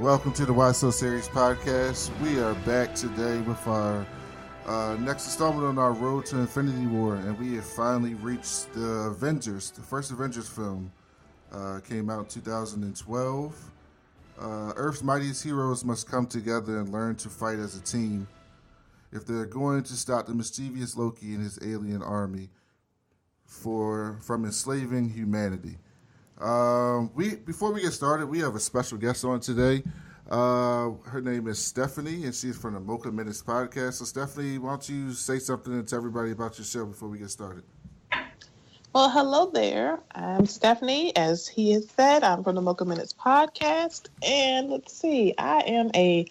welcome to the Why So Series podcast. We are back today with our next installment on our road to Infinity War, and we have finally reached the Avengers. The first Avengers film came out in 2012. Earth's mightiest heroes must come together and learn to fight as a team if they're going to stop the mischievous Loki and his alien army from enslaving humanity. Before we get started, we have a special guest on today. Her name is Stephanie, and she's from the Mocha Minutes Podcast. So, Stephanie, why don't you say something to everybody about your show before we get started? Well, hello there. I'm Stephanie. As he has said, I'm from the Mocha Minutes Podcast. And let's see, I am a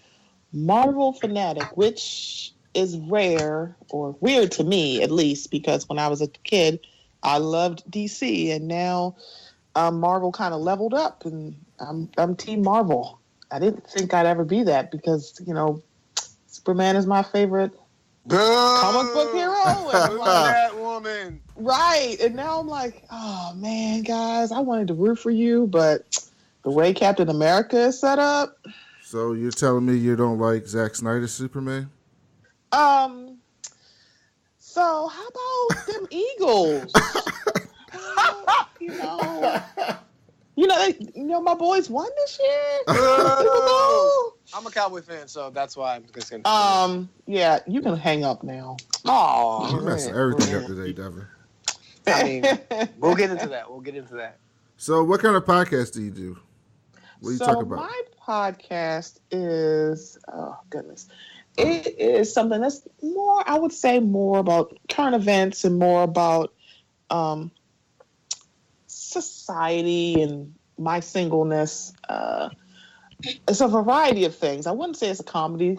Marvel fanatic, which is rare, or weird to me at least, because when I was a kid, I loved DC, and now Marvel kind of leveled up, and I'm Team Marvel. I didn't think I'd ever be that because, you know, Superman is my favorite comic book hero. And that woman. Right. And now I'm like, oh, man, guys, I wanted to root for you, but the way Captain America is set up. So you're telling me you don't like Zack Snyder's Superman? So how about them Eagles? You know, my boys won this year. I'm a Cowboy fan, so that's why I'm concerned. Yeah, you can hang up now. Oh, you're messing everything up today, Devin. I mean, we'll get into that. So, what kind of podcast do you do? What do you talk about? My podcast is, oh goodness, it is something that's more, I would say, more about current events and more about society and my singleness. It's a variety of things. I wouldn't say it's a comedy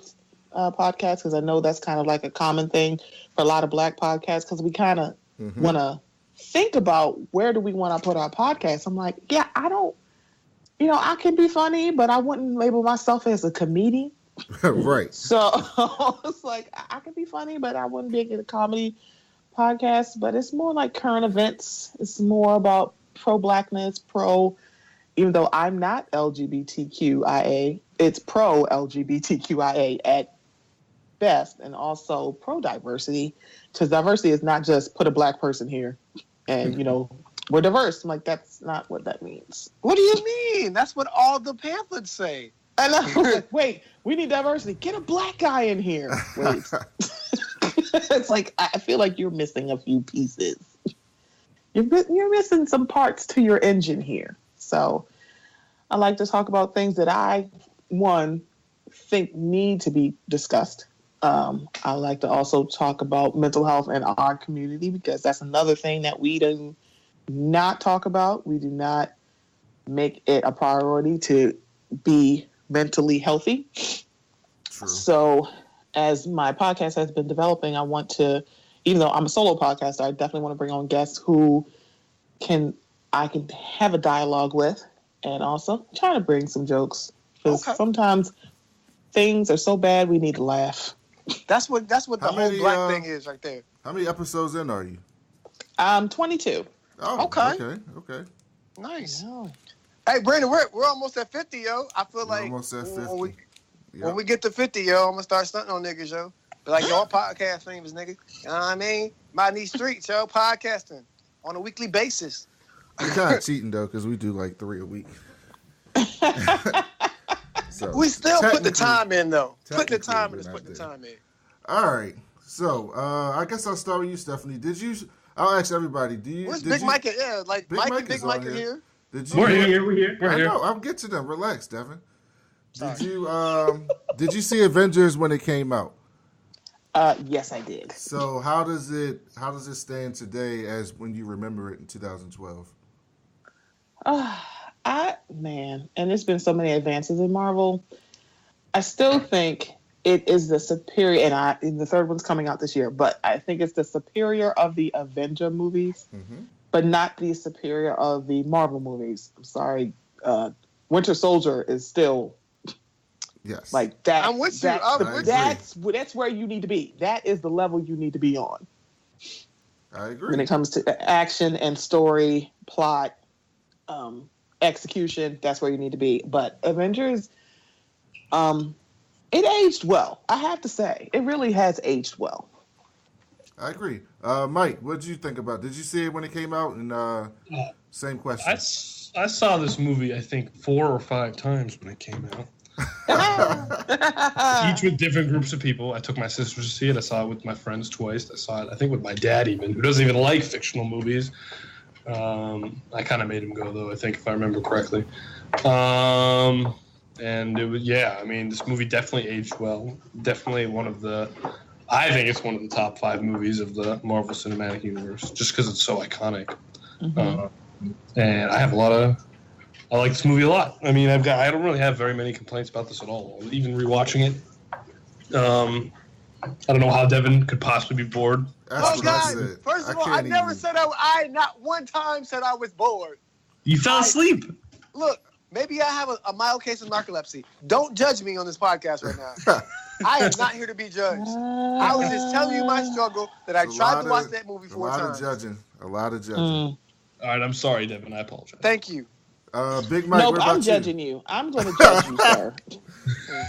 podcast because I know that's kind of like a common thing for a lot of Black podcasts because we kind of want to think about where do we want to put our podcast. I'm like, yeah, I don't, I can be funny, but I wouldn't label myself as a comedian. Right. So it's like, I can be funny, but I wouldn't be a comedy podcast. But it's more like current events. It's more about pro-Blackness, even though I'm not LGBTQIA, it's pro-LGBTQIA at best, and also pro-diversity, because diversity is not just put a Black person here and, we're diverse. I'm like, that's not what that means. What do you mean? That's what all the pamphlets say. I know. Like, wait, we need diversity. Get a Black guy in here. Wait. It's like, I feel like you're missing a few pieces. You're missing some parts to your engine here. So I like to talk about things that I, think need to be discussed. I like to also talk about mental health in our community because that's another thing that we do not talk about. We do not make it a priority to be mentally healthy. True. So as my podcast has been developing, I want to, even though I'm a solo podcaster, I definitely want to bring on guests who I can have a dialogue with, and also try to bring some jokes because sometimes things are so bad we need to laugh. That's what the whole Black thing is right there. How many episodes in are you? 22. Oh, okay. Nice. No. Hey, Brandon, we're almost at 50, yo. I feel like almost at 50. When we get to 50, yo, I'm gonna start stunting on niggas, yo. Be like, yo, podcast famous, nigga. You know what I mean? My these streets, yo, podcasting on a weekly basis. You're kind of cheating though, because we do like 3 a week. So, we still put the time in, though. Put the time in. All right. So I guess I'll start with you, Stephanie. I'll ask everybody. Where's Big Mike? Yeah, like Mike and Big Mike are here. We're here. I know. I'll get to them. Relax, Devin. Did you see Avengers when it came out? Yes, I did. So how does it stand today as when you remember it in 2012? And there's been so many advances in Marvel. I still think it is the superior, and the third one's coming out this year, but I think it's the superior of the Avenger movies, but not the superior of the Marvel movies. I'm sorry. Winter Soldier is still like that. I'm with you. That's where you need to be. That is the level you need to be on. I agree. When it comes to action and story, plot, execution, that's where you need to be. But Avengers It aged well. I have to say, it really has aged well. I agree. Mike, what did you think about it? Did you see it when it came out? And same question. I saw this movie, I think, 4 or 5 times when it came out. Each with different groups of people. I took my sisters to see it. I saw it with my friends twice. I saw it, I think, with my dad even, who doesn't even like fictional movies. I kind of made him go, though, I think, if I remember correctly. And it was, I mean, this movie definitely aged well. Definitely I think it's one of the top 5 movies of the Marvel Cinematic Universe, just because it's so iconic. Mm-hmm. And I like this movie a lot. I mean, I don't really have very many complaints about this at all. Even rewatching it, I don't know how Devin could possibly be bored. Oh God! First of all, I never said I not one time said I was bored. You fell asleep. Look, maybe I have a mild case of narcolepsy. Don't judge me on this podcast right now. I am not here to be judged. I was just telling you my struggle that I tried to watch that movie 4 times. A lot of judging. All right, I'm sorry, Devin. I apologize. Thank you. Big Mike, nope, I'm judging you. I'm going to judge you, sir.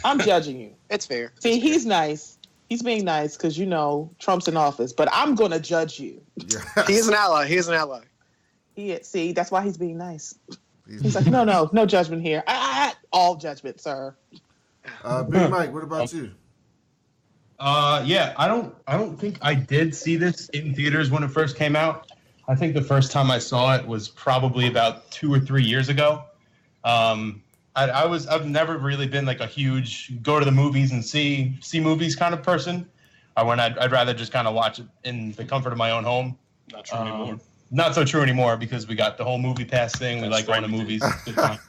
I'm judging you. It's fair. See, he's nice. He's being nice because, Trump's in office. But I'm going to judge you. Yes. He's an ally. See, that's why he's being nice. He's like, no judgment here. All judgment, sir. Big Mike, what about you? I don't think I did see this in theaters when it first came out. I think the first time I saw it was probably about 2 or 3 years ago. I've never really been like a huge go to the movies and see movies kind of person. I'd rather just kind of watch it in the comfort of my own home. Not true anymore. Not so true anymore because we got the whole movie pass thing. We like going to movies. Good time.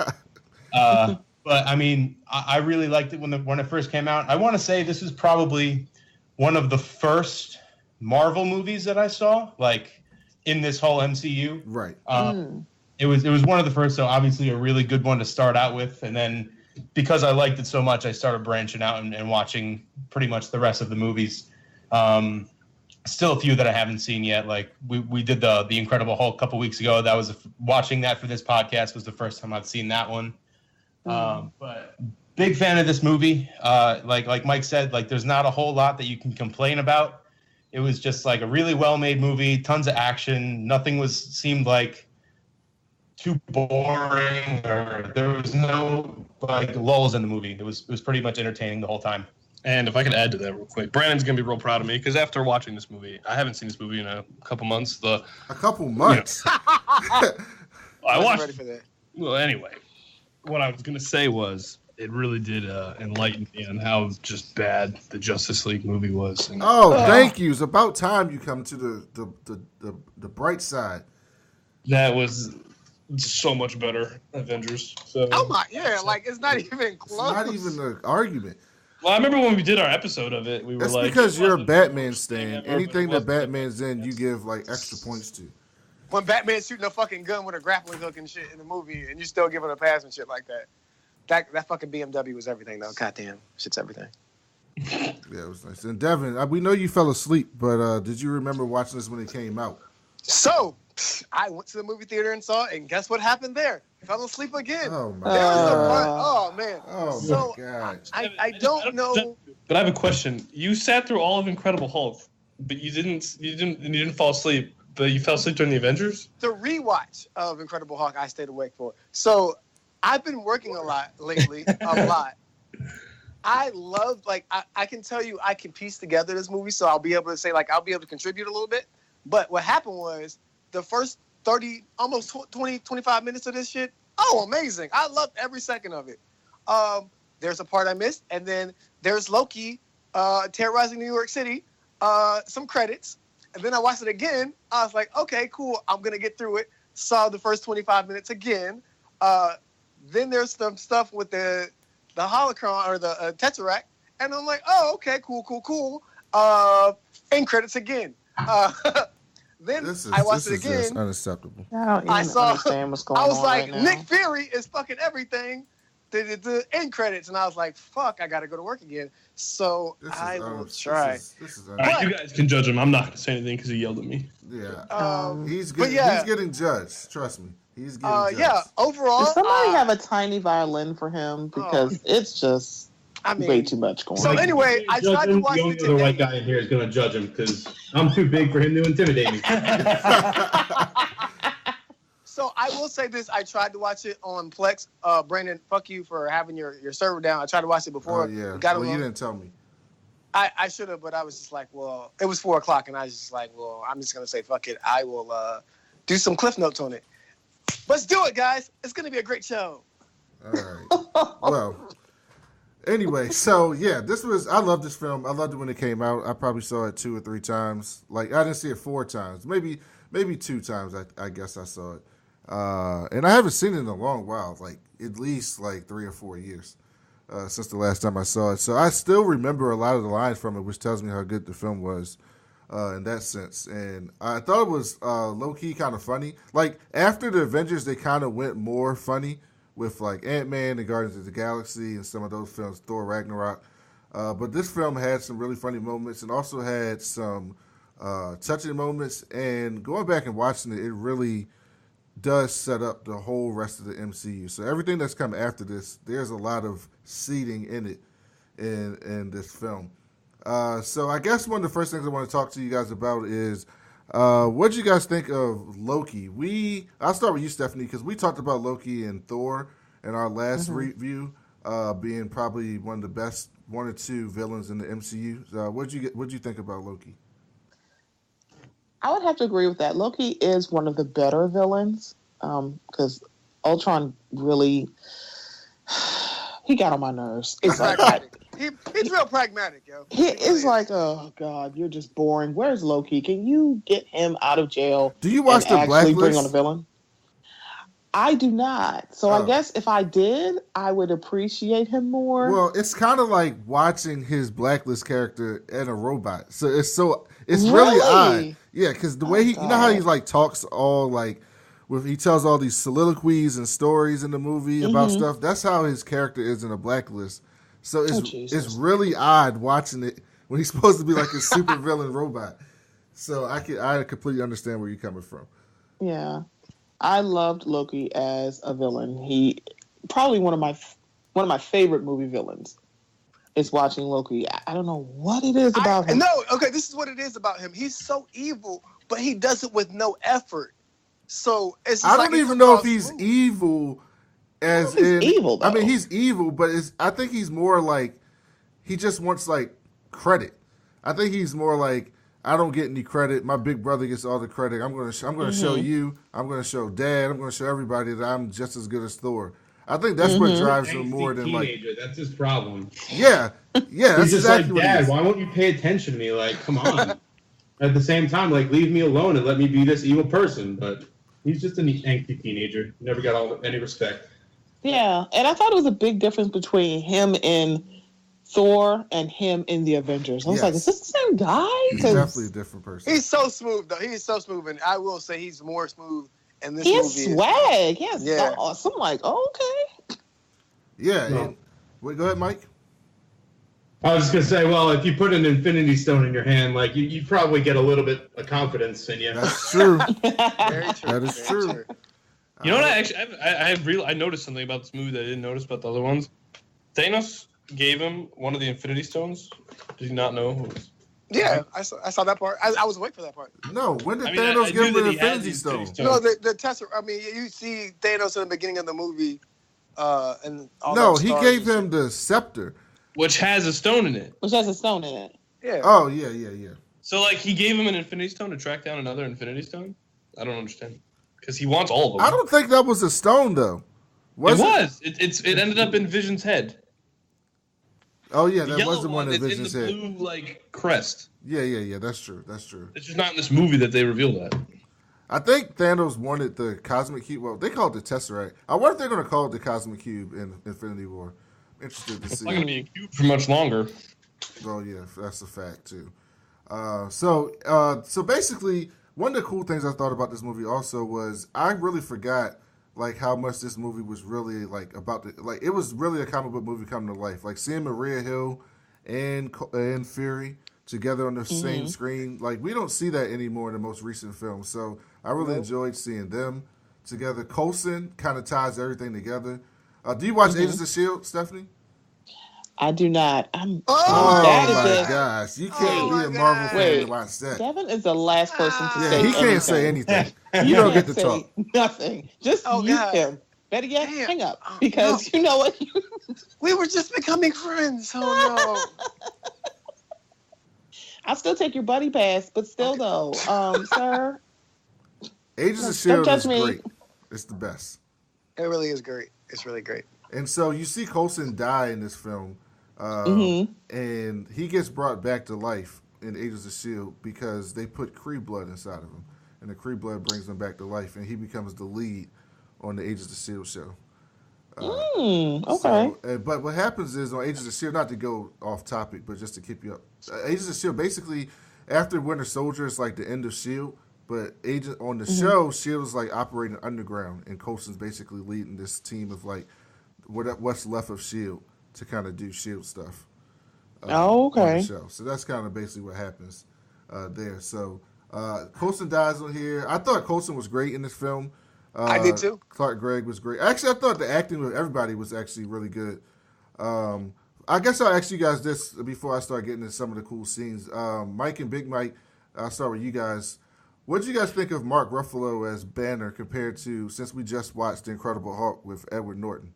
But I mean, I really liked it when it first came out. I want to say this is probably one of the first Marvel movies that I saw, like in this whole MCU. Right. It was one of the first, so obviously a really good one to start out with. And then because I liked it so much, I started branching out and watching pretty much the rest of the movies. Still a few that I haven't seen yet. Like we did the Incredible Hulk a couple weeks ago. That was watching that for this podcast was the first time I've seen that one. But big fan of this movie. Like Mike said, like there's not a whole lot that you can complain about. It was just like a really well-made movie, tons of action. Nothing seemed like too boring, or there was no like lulls in the movie. It was pretty much entertaining the whole time. And if I could add to that real quick, Brandon's gonna be real proud of me because after watching this movie, I haven't seen this movie in a couple months. A couple months. I watched. Ready for that. Well, anyway, what I was gonna say was it really did enlighten me on how just bad the Justice League movie was. And, thank you. It's about time you come to the bright side. That was so much better, Avengers. So. Oh my, like it's not even close. It's not even an argument. Well, I remember when we did our episode of it, we were That's like... because you're a Batman stan. Anything that Batman's in, you give like extra points to. When Batman's shooting a fucking gun with a grappling hook and shit in the movie, and you still give it a pass and shit like that. That fucking BMW was everything, though. Goddamn, shit's everything. Yeah, it was nice. And Devin, we know you fell asleep, but did you remember watching this when it came out? So, I went to the movie theater and saw it, and guess what happened there? Fell asleep again. Oh, my God. Man. Oh, so, my God. I don't know. But I have a question. You sat through all of Incredible Hulk, but you didn't fall asleep, but you fell asleep during the Avengers? The rewatch of Incredible Hulk, I stayed awake for. So, I've been working a lot lately, a lot. I love, I can tell you, I can piece together this movie, so I'll be able to say, I'll be able to contribute a little bit. But what happened was, the first 30, almost 20, 25 minutes of this shit, amazing. I loved every second of it. There's a part I missed, and then there's Loki terrorizing New York City, some credits, and then I watched it again. I was like, okay, cool, I'm going to get through it. Saw the first 25 minutes again. Then there's some stuff with the holocron or the Tesseract, and I'm like, oh, okay, cool. End credits again. Then I watched it again. This is unacceptable. I saw. Understand what's going on. I was like, right now. Nick Fury is fucking everything. The end credits, and I was like, fuck, I gotta go to work again. So I will try. All right, you guys can judge him. I'm not gonna say anything because he yelled at me. Yeah. He's getting judged. Trust me. He's getting judged. Yeah. Overall, does somebody have a tiny violin for him because it's just. I mean, way too much going so on. anyway, I tried to watch the only it other today. white guy in here is going to judge him because I'm too big for him to intimidate me. So I will say this: I tried to watch it on Plex. Brandon, fuck you for having your server down. I tried to watch it before. Oh yeah. We got Well, it you on. didn't tell me. I should have, but I was just like, well, it was 4:00, and I was just like, well, I'm just gonna say fuck it. I will do some cliff notes on it. Let's do it, guys. It's gonna be a great show. All right. Well. Anyway, so yeah, I love this film. I loved it when it came out. I probably saw it 2 or 3 times. Like I didn't see it 4 times, maybe 2 times. I guess I saw it, and I haven't seen it in a long while, like at least like 3 or 4 years since the last time I saw it. So I still remember a lot of the lines from it, which tells me how good the film was in that sense. And I thought it was low key kind of funny. Like after the Avengers, they kind of went more funny with like Ant-Man and Guardians of the Galaxy and some of those films, Thor Ragnarok. But this film had some really funny moments and also had some touching moments. And going back and watching it, it really does set up the whole rest of the MCU. So everything that's come after this, there's a lot of seeding in it in this film. So I guess one of the first things I want to talk to you guys about is what do you guys think of Loki? I'll start with you, Stephanie, because we talked about Loki and Thor in our last review, being probably one of the best 1 or 2 villains in the MCU. What'd you think about Loki? I would have to agree with that. Loki is one of the better villains because Ultron really he got on my nerves. It's like Pragmatic. He's real pragmatic, yo. he is like, oh God, you're just boring. Where's Loki? Can you get him out of jail? Do you watch and the actually bring Blacklist? on a villain? I do not. So I guess if I did, I would appreciate him more. Well, it's kind of like watching his Blacklist character and a robot. So it's really Really? odd. Yeah, because the way you know how he God. like talks all like he tells all these soliloquies and stories in the movie about stuff. That's how his character is in a Blacklist. So it's really odd watching it when he's supposed to be like a super villain robot. So I completely understand where you're coming from. Yeah. I loved Loki as a villain. He probably one of my favorite movie villains is watching Loki. I don't know what it is about him. No, okay, this is what it is about him. He's so evil, but he does it with no effort. So it's just I don't even know if he's evil. As in, evil, though. I mean, he's evil, but I think he's more like he just wants like credit. I think he's more like I don't get any credit. My big brother gets all the credit. I'm gonna show you. I'm gonna show Dad. I'm gonna show everybody that I'm just as good as Thor. I think that's what drives him more than teenager. like. That's his problem. Yeah. That's He's just exactly like, what it Dad, is. why won't you pay attention to me? Like, come on. At the same time, like, leave me alone and let me be this evil person. But he's just an angry teenager. Never got any respect. Yeah, and I thought it was a big difference between him in Thor and him in the Avengers. I was like, is this the same guy? He's definitely a different person. He's so smooth, though. He's so smooth, and I will say he's more smooth in this He movie. has swag. He has Yeah. sauce. I'm like, oh, okay. Yeah. No. Wait, go ahead, Mike. I was just going to say, well, if you put an Infinity Stone in your hand, like, you probably get a little bit of confidence in you. That's true. Very true. That is very true. You know what? I noticed something about this movie that I didn't notice about the other ones. Thanos gave him one of the Infinity Stones. Did you not know? Who it was? Yeah, I saw that part. I was awake for that part. No, when did I mean, Thanos I give him knew the that he had Infinity the Stone? Infinity Stone. No, the Tesseract. I mean, you see Thanos in the beginning of the movie, and all No, that he stars gave and him the scepter. Which has a stone in it. Which has a stone in it. shit. Yeah. Oh, yeah. So, like, he gave him an Infinity Stone to track down another Infinity Stone? I don't understand. Because he wants all of them. I don't think that was a stone, though. It ended up in Vision's head. Oh, yeah, The that yellow was the one that it's Vision's in the head. blue, like, crest. Yeah, that's true. It's just not in this movie that they reveal that. I think Thanos wanted the Cosmic Cube. Well, they call it the Tesseract. I wonder if they're going to call it the Cosmic Cube in Infinity War. Interested to It's see. not going to be a cube for much longer. Oh, yeah, that's a fact, too. So basically, one of the cool things I thought about this movie also was I really forgot like how much this movie was really like about it was really a comic book movie coming to life. Like seeing Maria Hill and Fury together on the same screen, like we don't see that anymore in the most recent film. So I really enjoyed seeing them together. Coulson kind of ties everything together. Do you watch Agents of S.H.I.E.L.D., Stephanie? I do not. I'm Oh bad at my this. gosh, you Oh can't my be a Marvel God. fan Wait. and watch that. Devin is the last person to Yeah, say he can't say anything. You don't get to say talk. nothing. Just Oh, mute God. him. Better yet, Damn. hang up. Oh, Because you know what? We were just becoming friends. Oh I'll still take your buddy pass, but still though, sir. Agents of Don't S.H.I.E.L.D. judge is me. great. It's the best. no. It really is great. It's really great. And so you see Coulson die in this film, and he gets brought back to life in Agents of S.H.I.E.L.D. because they put Kree blood inside of him, and the Kree blood brings him back to life, and he becomes the lead on the Agents of S.H.I.E.L.D. show. Okay. So, but what happens is on Agents of S.H.I.E.L.D., not to go off topic, but just to keep you up, Agents of S.H.I.E.L.D. basically, after Winter Soldier, it's like the end of S.H.I.E.L.D., but on the show, S.H.I.E.L.D. is like operating underground, and Coulson's basically leading this team of like what's left of S.H.I.E.L.D. to kind of do S.H.I.E.L.D. stuff. On the Okay. show. So that's kind of basically what happens there. So Coulson dies on here. I thought Coulson was great in this film. I did too. Clark Gregg was great. Actually, I thought the acting with everybody was actually really good. I guess I'll ask you guys this before I start getting into some of the cool scenes. Mike and Big Mike, I'll start with you guys. What did you guys think of Mark Ruffalo as Banner compared to, since we just watched The Incredible Hulk with Edward Norton?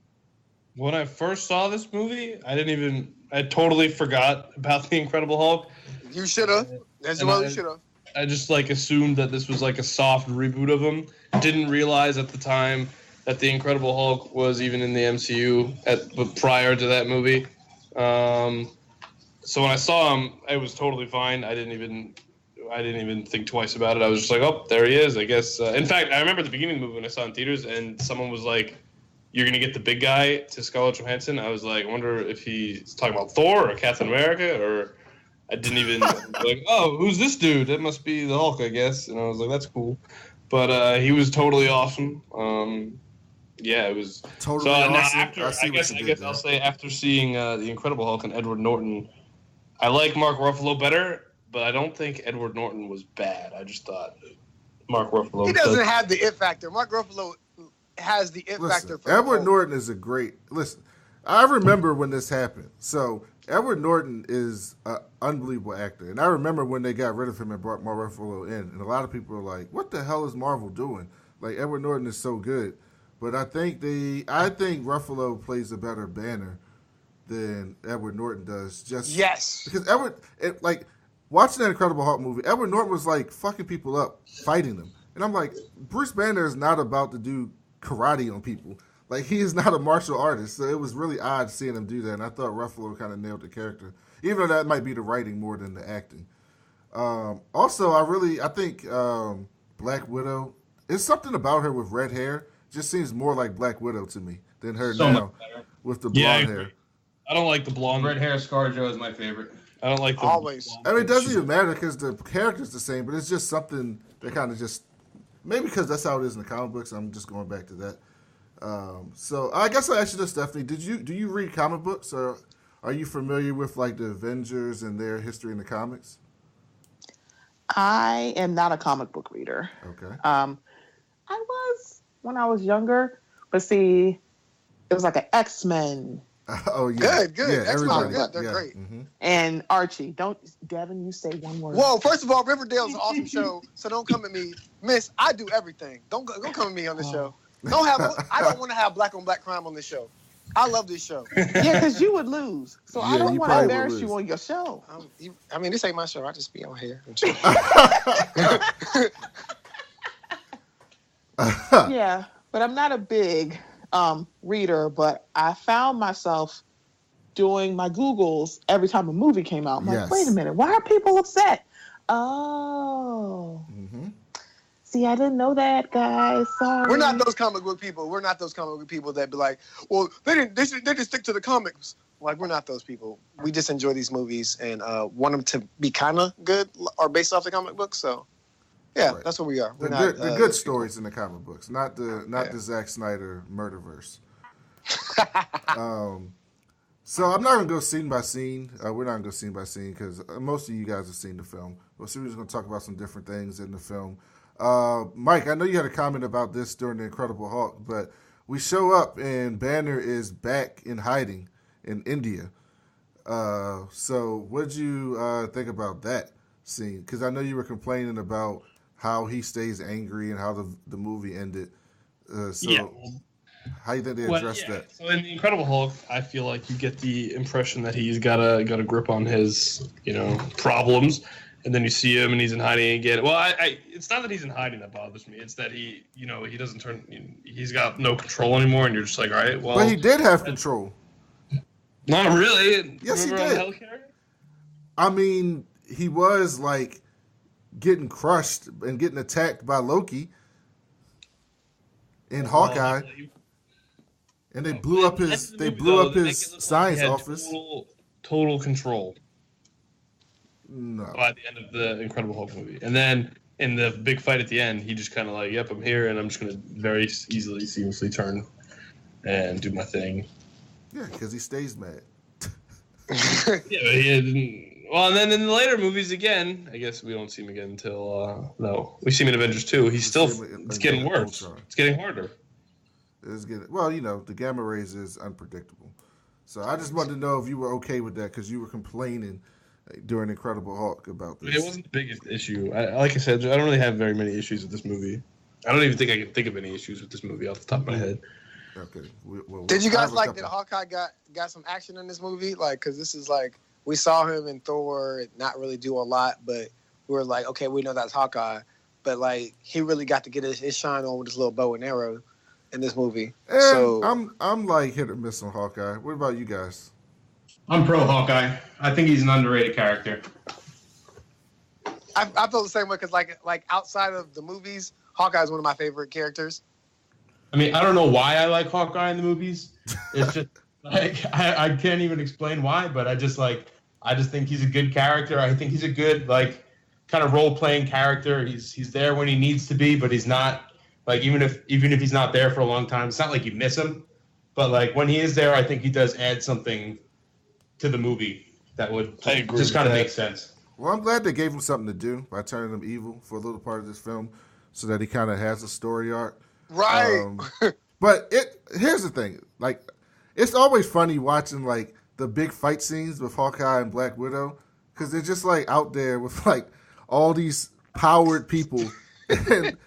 When I first saw this movie, I totally forgot about The Incredible Hulk. You should have. As well, you should have. I just like assumed that this was like a soft reboot of him. Didn't realize at the time that The Incredible Hulk was even in the MCU prior to that movie. So when I saw him, it was totally fine. I didn't even think twice about it. I was just like, oh, there he is, I guess. In fact, I remember at the beginning of the movie when I saw it in theaters and someone was like, you're going to get the big guy to Scarlett Johansson. I was like, I wonder if he's talking about Thor or Captain America, or I didn't even like, oh, who's this dude? That must be the Hulk, I guess. And I was like, that's cool. But he was totally awesome. Yeah, it was Totally so, awesome. I guess I'll say after seeing The Incredible Hulk and Edward Norton, I like Mark Ruffalo better, but I don't think Edward Norton was bad. I just thought Mark Ruffalo. He doesn't have the it factor. Mark Ruffalo has the it factor. For Edward Norton is a great. Listen, I remember when this happened. So Edward Norton is an unbelievable actor, and I remember when they got rid of him and brought Mark Ruffalo in, and a lot of people were like, "What the hell is Marvel doing?" Like Edward Norton is so good, but I think Ruffalo plays a better Banner than Edward Norton does. Just because watching that Incredible Hulk movie, Edward Norton was like fucking people up, fighting them, and I'm like, Bruce Banner is not about to do karate on people. Like, he is not a martial artist, so it was really odd seeing him do that, and I thought Ruffalo kind of nailed the character, even though that might be the writing more than the acting. Also, I think Black Widow, it's something about her with red hair, just seems more like Black Widow to me than her now with the blonde hair. I don't like the blonde. Red hair ScarJo is my favorite. I don't like the always. I mean, it doesn't even matter because the character's the same, but it's just something that kind of just, maybe because that's how it is in the comic books, I'm just going back to that. So I guess I'll ask you this, Stephanie. Do you read comic books, or are you familiar with like the Avengers and their history in the comics? I am not a comic book reader. Okay. I was when I was younger, but see, it was like an X-Men. Oh yeah. Good. Yeah, X-Men are everybody. good. They're Yeah. great. Mm-hmm. And Archie. Devin, you say one word. Whoa, first of all, Riverdale's an awesome show, so don't come at me. Miss, I do everything. Don't come at me on this show. I don't want to have black on black crime on this show. I love this show. Yeah, because you would lose. So I don't you want to probably would embarrass lose. you on your show. I mean, this ain't my show. I just be on here. Yeah, but I'm not a big reader, but I found myself doing my Googles every time a movie came out. I'm like, wait a minute, why are people upset? Oh. Mm-hmm. See, I didn't know that, guys. Sorry. We're not those comic book people. We're not those comic book people that be like, well, they didn't stick to the comics. Like, we're not those people. We just enjoy these movies and want them to be kind of good or based off the comic books. So, yeah, Right. That's what we are. We're The not good those stories in the comic books, not the Zack Snyder murderverse. So I'm not gonna go scene by scene. We're not gonna go scene by scene because most of you guys have seen the film. We're just gonna talk about some different things in the film. Mike, I know you had a comment about this during the Incredible Hulk, but we show up and Banner is back in hiding in India. So what did you think about that scene? Because I know you were complaining about how he stays angry and how the movie ended. So how do you think they addressed that? So in the Incredible Hulk, I feel like you get the impression that he's got a grip on his, problems, and then you see him and he's in hiding again. Well, it's not that he's in hiding that bothers me. It's that he doesn't he's got no control anymore, and you're just like, all right, well. But he did have control. Not really. Yes, Remember he did. on the helicarrier? I mean, he was like getting crushed and getting attacked by Loki in Hawkeye. And they blew up his science office. Total control. No. By the end of the Incredible Hulk movie. And then in the big fight at the end, he just kind of like, yep, I'm here, and I'm just going to very easily, seamlessly turn and do my thing. Yeah, because he stays mad. Well, and then in the later movies again, I guess we don't see him again until, no. We see him in Avengers 2. It's getting worse. It's getting harder. The gamma rays is unpredictable. So I just wanted to know if you were okay with that because you were complaining during Incredible Hulk about this. It wasn't the biggest issue. Like I said, I don't really have very many issues with this movie. I don't even think I can think of any issues with this movie off the top of my head. Okay. Did you guys like that Hawkeye got some action in this movie? Like, because this is like, we saw him in Thor not really do a lot, but we were like, okay, we know that's Hawkeye. But, like, he really got to get his shine on with his little bow and arrow in this movie. And so I'm like hit or miss on Hawkeye. What about you guys? I'm pro Hawkeye. I think he's an underrated character. I feel the same way because, like outside of the movies, Hawkeye is one of my favorite characters. I mean, I don't know why I like Hawkeye in the movies. It's just like I can't even explain why, but I just think he's a good character. I think he's a good kind of role playing character. He's there when he needs to be, but he's not even if he's not there for a long time. It's not like you miss him, but when he is there, I think he does add something to the movie that would just kind of make sense. Well, I'm glad they gave him something to do by turning him evil for a little part of this film, so that he kind of has a story arc. Right. But here's the thing. It's always funny watching the big fight scenes with Hawkeye and Black Widow because they're just out there with all these powered people. And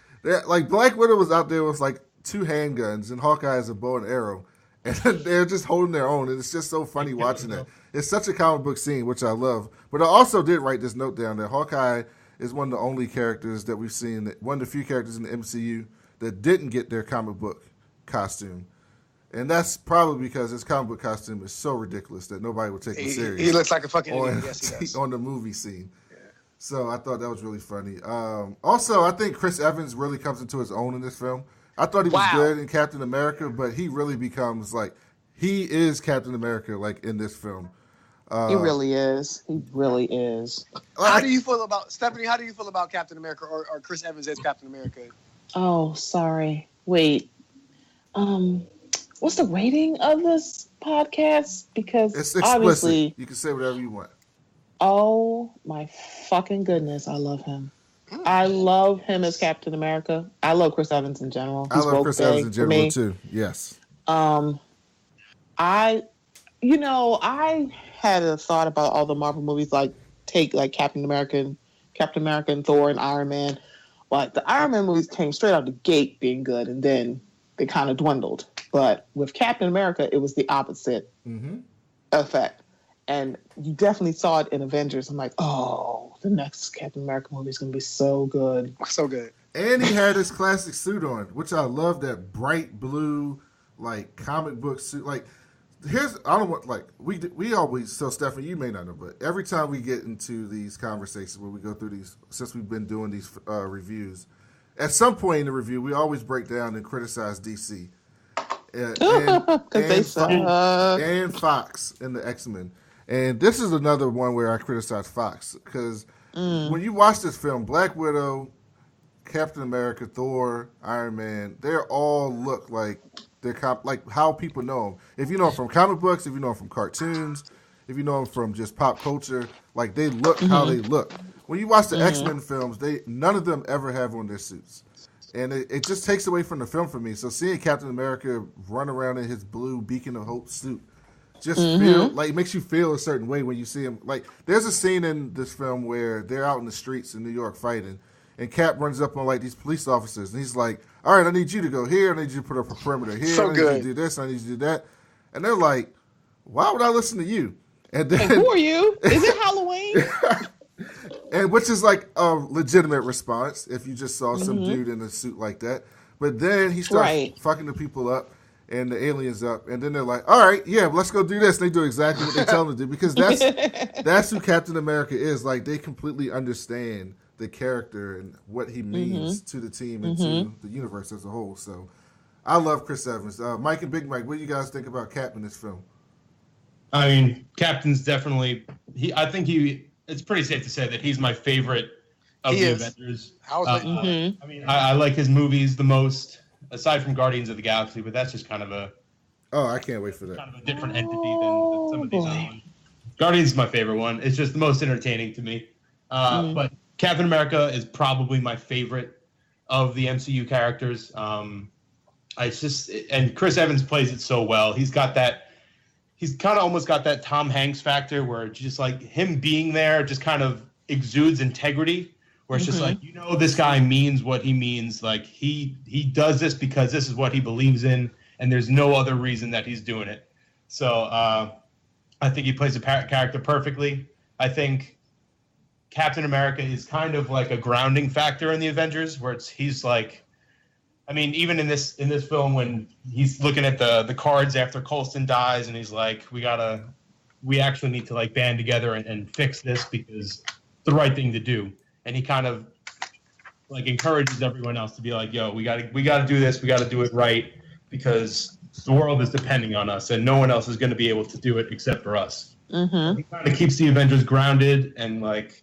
Black Widow was out there with 2 handguns and Hawkeye has a bow and arrow. And they're just holding their own. And it's just so funny watching that. It's such a comic book scene, which I love. But I also did write this note down that Hawkeye is one of the only characters that we've seen, one of the few characters in the MCU that didn't get their comic book costume. And that's probably because his comic book costume is so ridiculous that nobody would take him serious. He looks like a fucking idiot. Yes, he does. On the movie scene. Yeah. So I thought that was really funny. Also, I think Chris Evans really comes into his own in this film. I thought he was good in Captain America, but he really becomes he is Captain America in this film. He really is. He really is. How do you feel about Stephanie? How do you feel about Captain America or Chris Evans as Captain America? Oh, sorry. Wait. What's the rating of this podcast? Because it's explicit. Obviously, you can say whatever you want. Oh my fucking goodness, I love him. I love him as Captain America. I love Chris Evans in general. I love Chris Evans in general too. Yes. I had a thought about all the Marvel movies, take Captain America and Thor and Iron Man. But the Iron Man movies came straight out the gate being good, and then they kind of dwindled. But with Captain America, it was the opposite effect. And you definitely saw it in Avengers. I'm like, oh, the next Captain America movie is going to be so good. So good. And he had his classic suit on, which I love, that bright blue, comic book suit. We always, so Stephanie, you may not know, but every time we get into these conversations where we go through these, since we've been doing these reviews, at some point in the review, we always break down and criticize DC. And Fox and the X-Men. And this is another one where I criticize Fox because when you watch this film, Black Widow, Captain America, Thor, Iron Man, they all look like they're how people know them. If you know them from comic books, if you know them from cartoons, if you know them from just pop culture, they look how they look. When you watch the X-Men films, none of them ever have on their suits. And it just takes away from the film for me. So seeing Captain America run around in his blue Beacon of Hope suit just feel like it makes you feel a certain way when you see him. Like there's a scene in this film where they're out in the streets in New York fighting, and Cap runs up on like these police officers, and he's like, "All right, I need you to go here. I need you to put up a perimeter here. So I need good. you to do this. I need you to do that." And they're like, "Why would I listen to you?" And then, Who are you? Is it Halloween? and which is like a legitimate response if you just saw some dude in a suit like that. But then he starts fucking the people up and the aliens up, and then they're like, "All right, yeah, let's go do this." And they do exactly what they tell them to do because that's who Captain America is. Like they completely understand the character and what he means to the team and to the universe as a whole. So I love Chris Evans. Mike and Big Mike, what do you guys think about Cap in this film? I mean, Captain's definitely it's pretty safe to say that he's my favorite of the Avengers. I mean, I like his movies the most, aside from Guardians of the Galaxy, but that's just kind of I can't wait for that. Kind of a different entity than some of these other ones. Guardians is my favorite one. It's just the most entertaining to me. But Captain America is probably my favorite of the MCU characters. And Chris Evans plays it so well. He's kind of almost got that Tom Hanks factor where just like him being there just kind of exudes integrity, where it's just like, this guy means what he means. Like he does this because this is what he believes in, and there's no other reason that he's doing it. So I think he plays the character perfectly. I think Captain America is kind of like a grounding factor in the Avengers, where he's like, I mean, even in this film when he's looking at the cards after Coulson dies, and he's like, we actually need to like band together and fix this because it's the right thing to do. And he kind of like encourages everyone else to be like, "Yo, we got to do this. We got to do it right because the world is depending on us, and no one else is going to be able to do it except for us." He kind of keeps the Avengers grounded and like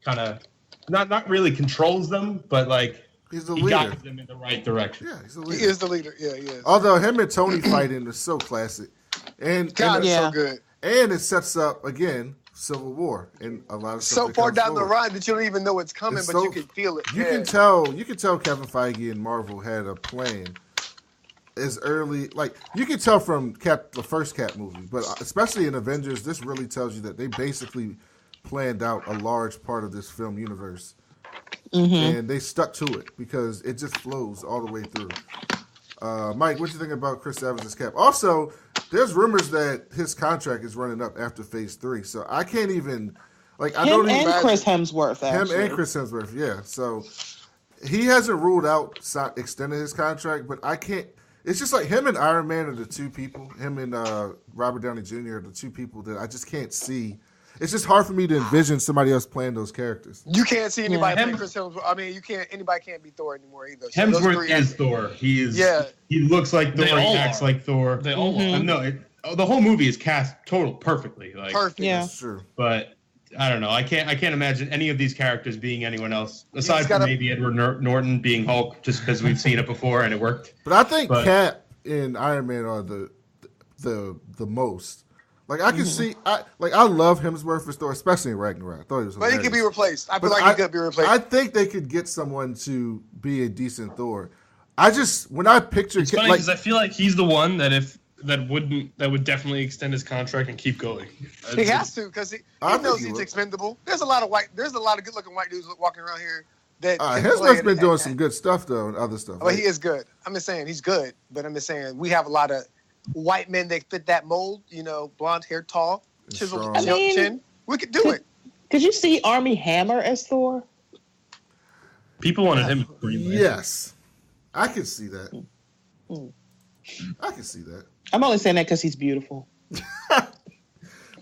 kind of not really controls them, but like he's the he leader. guides them in the right direction. Yeah, he's the leader. He is the leader. Yeah, he is. Although him and Tony fighting is so classic, and God, it's so good. And it sets up again Civil War and a lot of stuff. So far down the ride that you don't even know it's coming, but you can feel it. You can tell Kevin Feige and Marvel had a plan as early, like you can tell from the first Cap movie, but especially in Avengers, this really tells you that they basically planned out a large part of this film universe, and they stuck to it because it just flows all the way through. Mike, what do you think about Chris Evans as Cap? Also, there's rumors that his contract is running up after Phase 3, so I can't even like I don't even Chris Hemsworth. Actually. Him and Chris Hemsworth, yeah. So he hasn't ruled out extending his contract, but I can't. It's just like him and Iron Man are the two people. Him and Robert Downey Jr. are the two people that I just can't see. It's just hard for me to envision somebody else playing those characters. You can't see anybody playing Chris Hemsworth. I mean, anybody can't be Thor anymore either. So Hemsworth is Thor. He is. Yeah. He looks like Thor. He acts like Thor. They all are. No, the whole movie is cast perfectly. Like, perfect. Yeah. That's true. But I don't know. I can't imagine any of these characters being anyone else aside from maybe Edward Norton being Hulk, just because we've seen it before and it worked. But I think Cap and Iron Man are the most. Like I can see, I love Hemsworth for Thor, especially in Ragnarok. I thought he was hilarious. But he could be replaced. I feel like he could be replaced. I think they could get someone to be a decent Thor. When I picture, it's funny because I feel like he's the one that would definitely extend his contract and keep going. He has to because he knows he's expendable. There's a lot of good-looking white dudes walking around here. Hemsworth's been doing some good stuff though and other stuff. But he is good. I'm just saying he's good. But I'm just saying we have a lot of white men that fit that mold, blonde hair, tall, chiseled chin. We could do it. Could you see Armie Hammer as Thor? People wanted him. Yes, I can see that. I can see that. I'm only saying that because he's beautiful.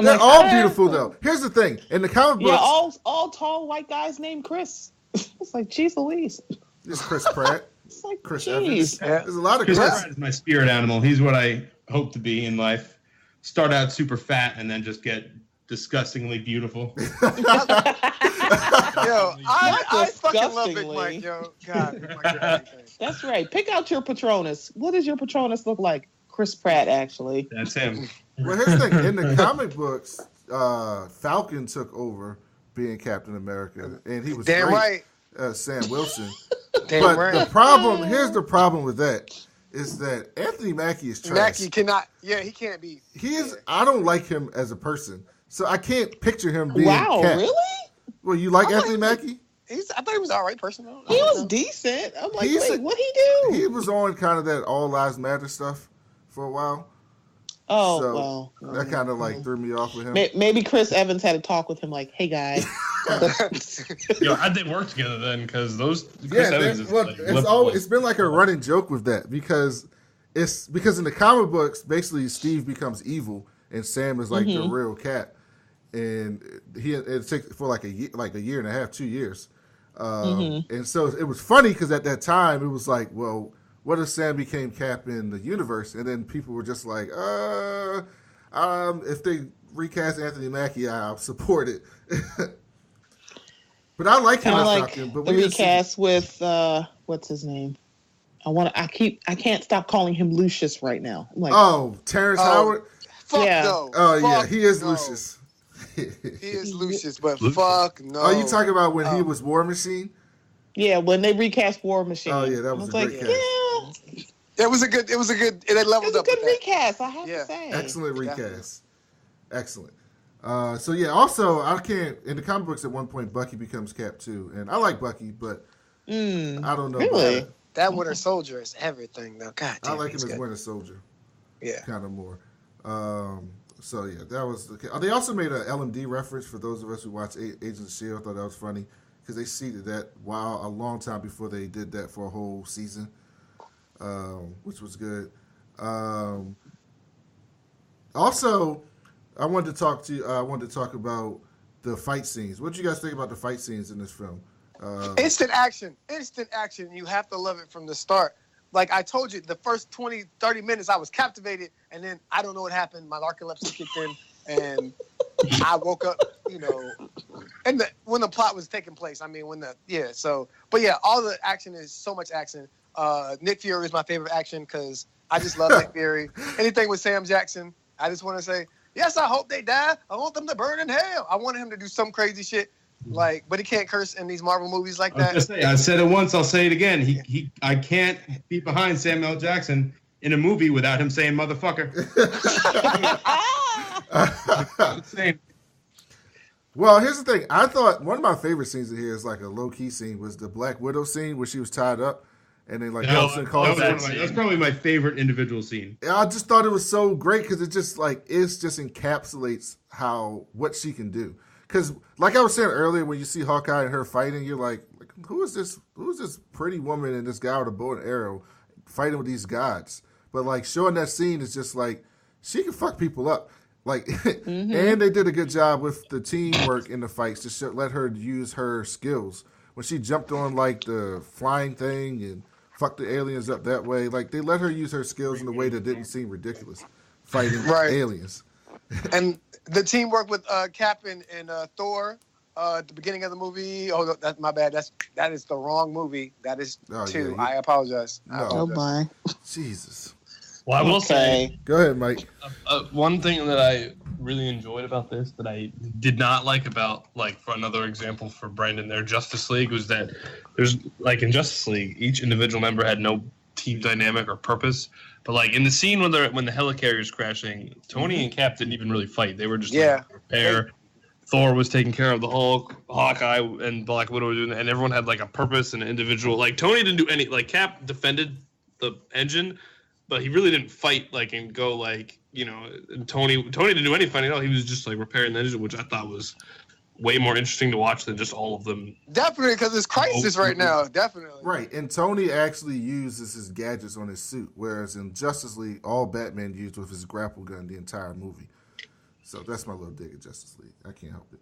They're all beautiful though. Here's the thing: in the comic books, all tall white guys named Chris. It's like, geez Louise. It's Chris Pratt. It's like, Chris Evans. Yeah. There's a lot of Chris Pratt is my spirit animal. He's what I hope to be in life. Start out super fat and then just get disgustingly beautiful. Yo, I fucking love Big Mike, yo. God. That's right. Pick out your Patronus. What does your Patronus look like? Chris Pratt, actually. That's him. Well, here's the thing. In the comic books, Falcon took over being Captain America, and he was damn great. Right. Sam Wilson. Damn but right. here's the problem with that. is that Anthony Mackie is trash. Mackie cannot. Yeah, he can't be. He is. I don't like him as a person, so I can't picture him being. Wow, Cap. really? Well, you like I Anthony like- Mackie? I thought he was all right person. He was decent. I'm like, He's wait, a- what'd he do? He was on kind of that All Lives Matter stuff for a while. Oh, So well. that kind of like threw me off with him. Maybe Chris Evans had a talk with him like, hey, guy. Yo, how'd they work together then? Because those Yeah, Chris Evans is, like, it's been like a running joke with that because in the comic books, basically Steve becomes evil and Sam is like the real Cap, and it takes for like a year and a half, 2 years, and so it was funny because at that time it was like, well, what if Sam became Cap in the universe? And then people were just like, if they recast Anthony Mackie, I'll support it. But I like him Kind of as like Falcon. But the recast with, what's his name? I can't stop calling him Lucius right now. I'm like, Terrence Howard. Fuck Yeah. no. Oh yeah, Fuck he is no. Lucius. He is Lucius, but fuck no. Oh, you talking about when he was War Machine? yeah, when they recast War Machine. Oh yeah, that was a great cast. Yeah, It was a good. They it leveled was a up. good with that. recast, I have Yeah. to say. Excellent Definitely. recast. Excellent. So yeah, also I can't in the comic books at one point Bucky becomes Cap too, and I like Bucky, but I don't know. Really? About it. That Winter Soldier is everything, though. God damn, I like him he's as good. Winter Soldier, Yeah. kind of more. So yeah, that was. They also made a LMD reference for those of us who watch Agents of Shield. I thought that was funny because they seeded that a long time before they did that for a whole season, which was good. Also, I wanted to talk about the fight scenes. What do you guys think about the fight scenes in this film? Instant action. You have to love it from the start. Like I told you, the first 20, 30 minutes, I was captivated, and then I don't know what happened. My narcolepsy kicked in, and I woke up, and when the plot was taking place. I mean, but yeah, all the action is so much action. Nick Fury is my favorite action because I just love Nick Fury. Anything with Sam Jackson, I just want to say, yes, I hope they die. I want them to burn in hell. I wanted him to do some crazy shit. But he can't curse in these Marvel movies like that. I said it once, I'll say it again. I can't be behind Samuel L. Jackson in a movie without him saying motherfucker. Well, here's the thing. I thought one of my favorite scenes in here is like a low-key scene was the Black Widow scene where she was tied up and then That's probably my favorite individual scene. I just thought it was so great because it just encapsulates what she can do. Because, like I was saying earlier, when you see Hawkeye and her fighting, you're like, who is this? Who is this pretty woman and this guy with a bow and arrow fighting with these gods? But like showing that scene is just like she can fuck people up. Like, and they did a good job with the teamwork in the fights to let her use her skills. When she jumped on like the flying thing and fucked the aliens up that way, like they let her use her skills in a way that didn't seem ridiculous, fighting aliens. And the teamwork with Cap and Thor at the beginning of the movie. Oh, that's my bad. That is the wrong movie. That is 2. Yeah, I apologize. No. My. Jesus. Well, I will say. Go ahead, Mike. One thing that I really enjoyed about this that I did not like about, like, for another example for Brandon, their Justice League was that there's, like, in Justice League, each individual member had no team dynamic or purpose. But like in the scene when the helicarrier's crashing, Tony and Cap didn't even really fight. They were just like, repair. Thor was taking care of the Hulk, Hawkeye and Black Widow were doing that, and everyone had like a purpose and an individual. Like Tony didn't do any. Like Cap defended the engine, but he really didn't fight and go like And Tony didn't do any fighting at all. He was just like repairing the engine, which I thought was way more interesting to watch than just all of them. Definitely, because it's crisis right now. Definitely. Right, and Tony actually uses his gadgets on his suit, whereas in Justice League, all Batman used with his grapple gun the entire movie. So that's my little dig at Justice League. I can't help it.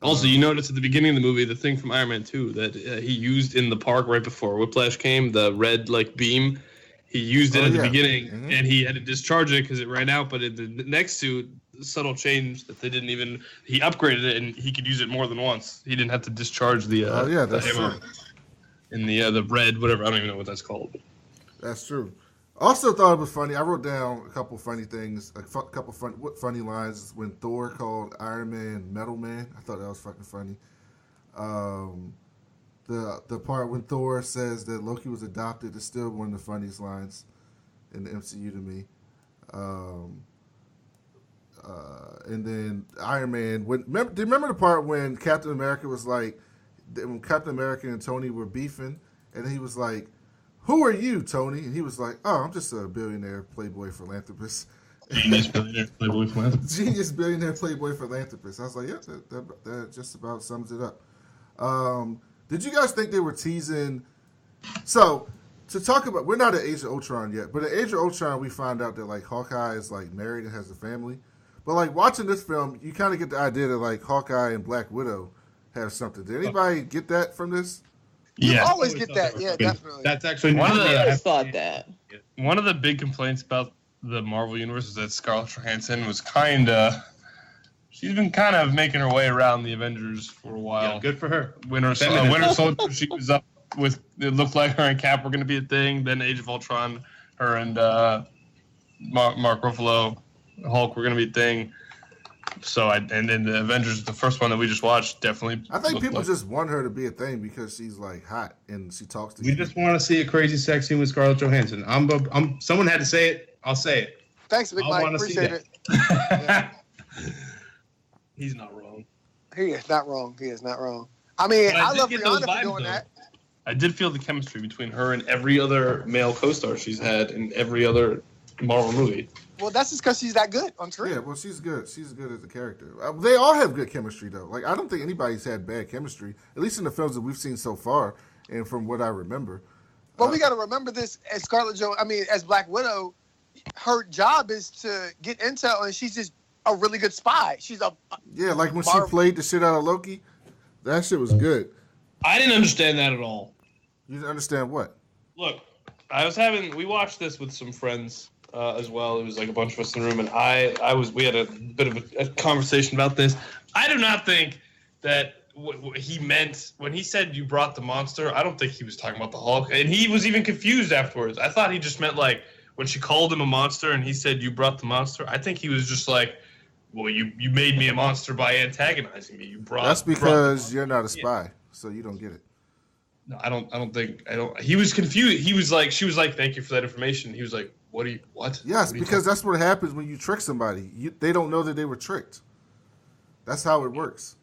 Also, you notice at the beginning of the movie, the thing from Iron Man 2 that he used in the park right before Whiplash came, the red beam. He used it at the beginning, and he had to discharge it because it ran out. But in the next suit, subtle change that they didn't even. He upgraded it, and he could use it more than once. He didn't have to discharge the. That's true. In the red, whatever, I don't even know what that's called. That's true. Also thought it was funny. I wrote down a couple funny things, a couple funny lines when Thor called Iron Man Metal Man. I thought that was fucking funny. The part when Thor says that Loki was adopted is still one of the funniest lines. in the MCU to me. And then Iron Man. Do you remember the part when Captain America was like, when Captain America and Tony were beefing, and he was like, "Who are you, Tony?" And he was like, "Oh, I'm just a billionaire, playboy, philanthropist." Genius billionaire playboy philanthropist. Genius billionaire playboy philanthropist. I was like, yeah, that just about sums it up. Did you guys think they were teasing? So, to talk about, we're not at Age of Ultron yet, but at Age of Ultron, we find out that like Hawkeye is like married and has a family. But like watching this film, you kind of get the idea that like Hawkeye and Black Widow have something. Did anybody get that from this? You Yeah, always get that. Yeah, definitely. That's actually One of the- I always thought that. One of the big complaints about the Marvel Universe is that Scarlett Johansson was she's been kind of making her way around the Avengers for a while. Yeah, good for her. Winter Soldier, she was up with, it looked like her and Cap were going to be a thing. Then Age of Ultron, her and Mark Ruffalo, Hulk were going to be a thing. So, and then the Avengers, the first one that we just watched, definitely. I think people just want her to be a thing because she's like hot and she talks to We just want to see a crazy sex scene with Scarlett Johansson. Someone had to say it. I'll say it. Thanks, Big I Mike. wanna see Appreciate that. it. He's not wrong. He is not wrong. I mean, But I did love get those Rihanna vibes, for doing though. that. I did feel the chemistry between her and every other male co-star she's had in every other Marvel movie. Well, that's just because she's that good on screen. Yeah, well, she's good. She's good as a character. They all have good chemistry, though. Like, I don't think anybody's had bad chemistry, at least in the films that we've seen so far, and from what I remember. But we got to remember this as as Black Widow, her job is to get intel, and she's just a really good spy. Yeah, like when she played the shit out of Loki, that shit was good. I didn't understand that at all. You didn't understand what? Look, we watched this with some friends as well. It was like a bunch of us in the room, and we had a bit of a conversation about this. I do not think that what he meant when he said you brought the monster. I don't think he was talking about the Hulk, and he was even confused afterwards. I thought he just meant like when she called him a monster and he said you brought the monster. I think he was just like, well, you made me a monster by antagonizing me. That's because you're not a spy, so you don't get it. No, I don't think. He was confused. He was like, she was like, thank you for that information. He was like, what? Yes, because that's what happens when you trick somebody. They don't know that they were tricked. That's how it works.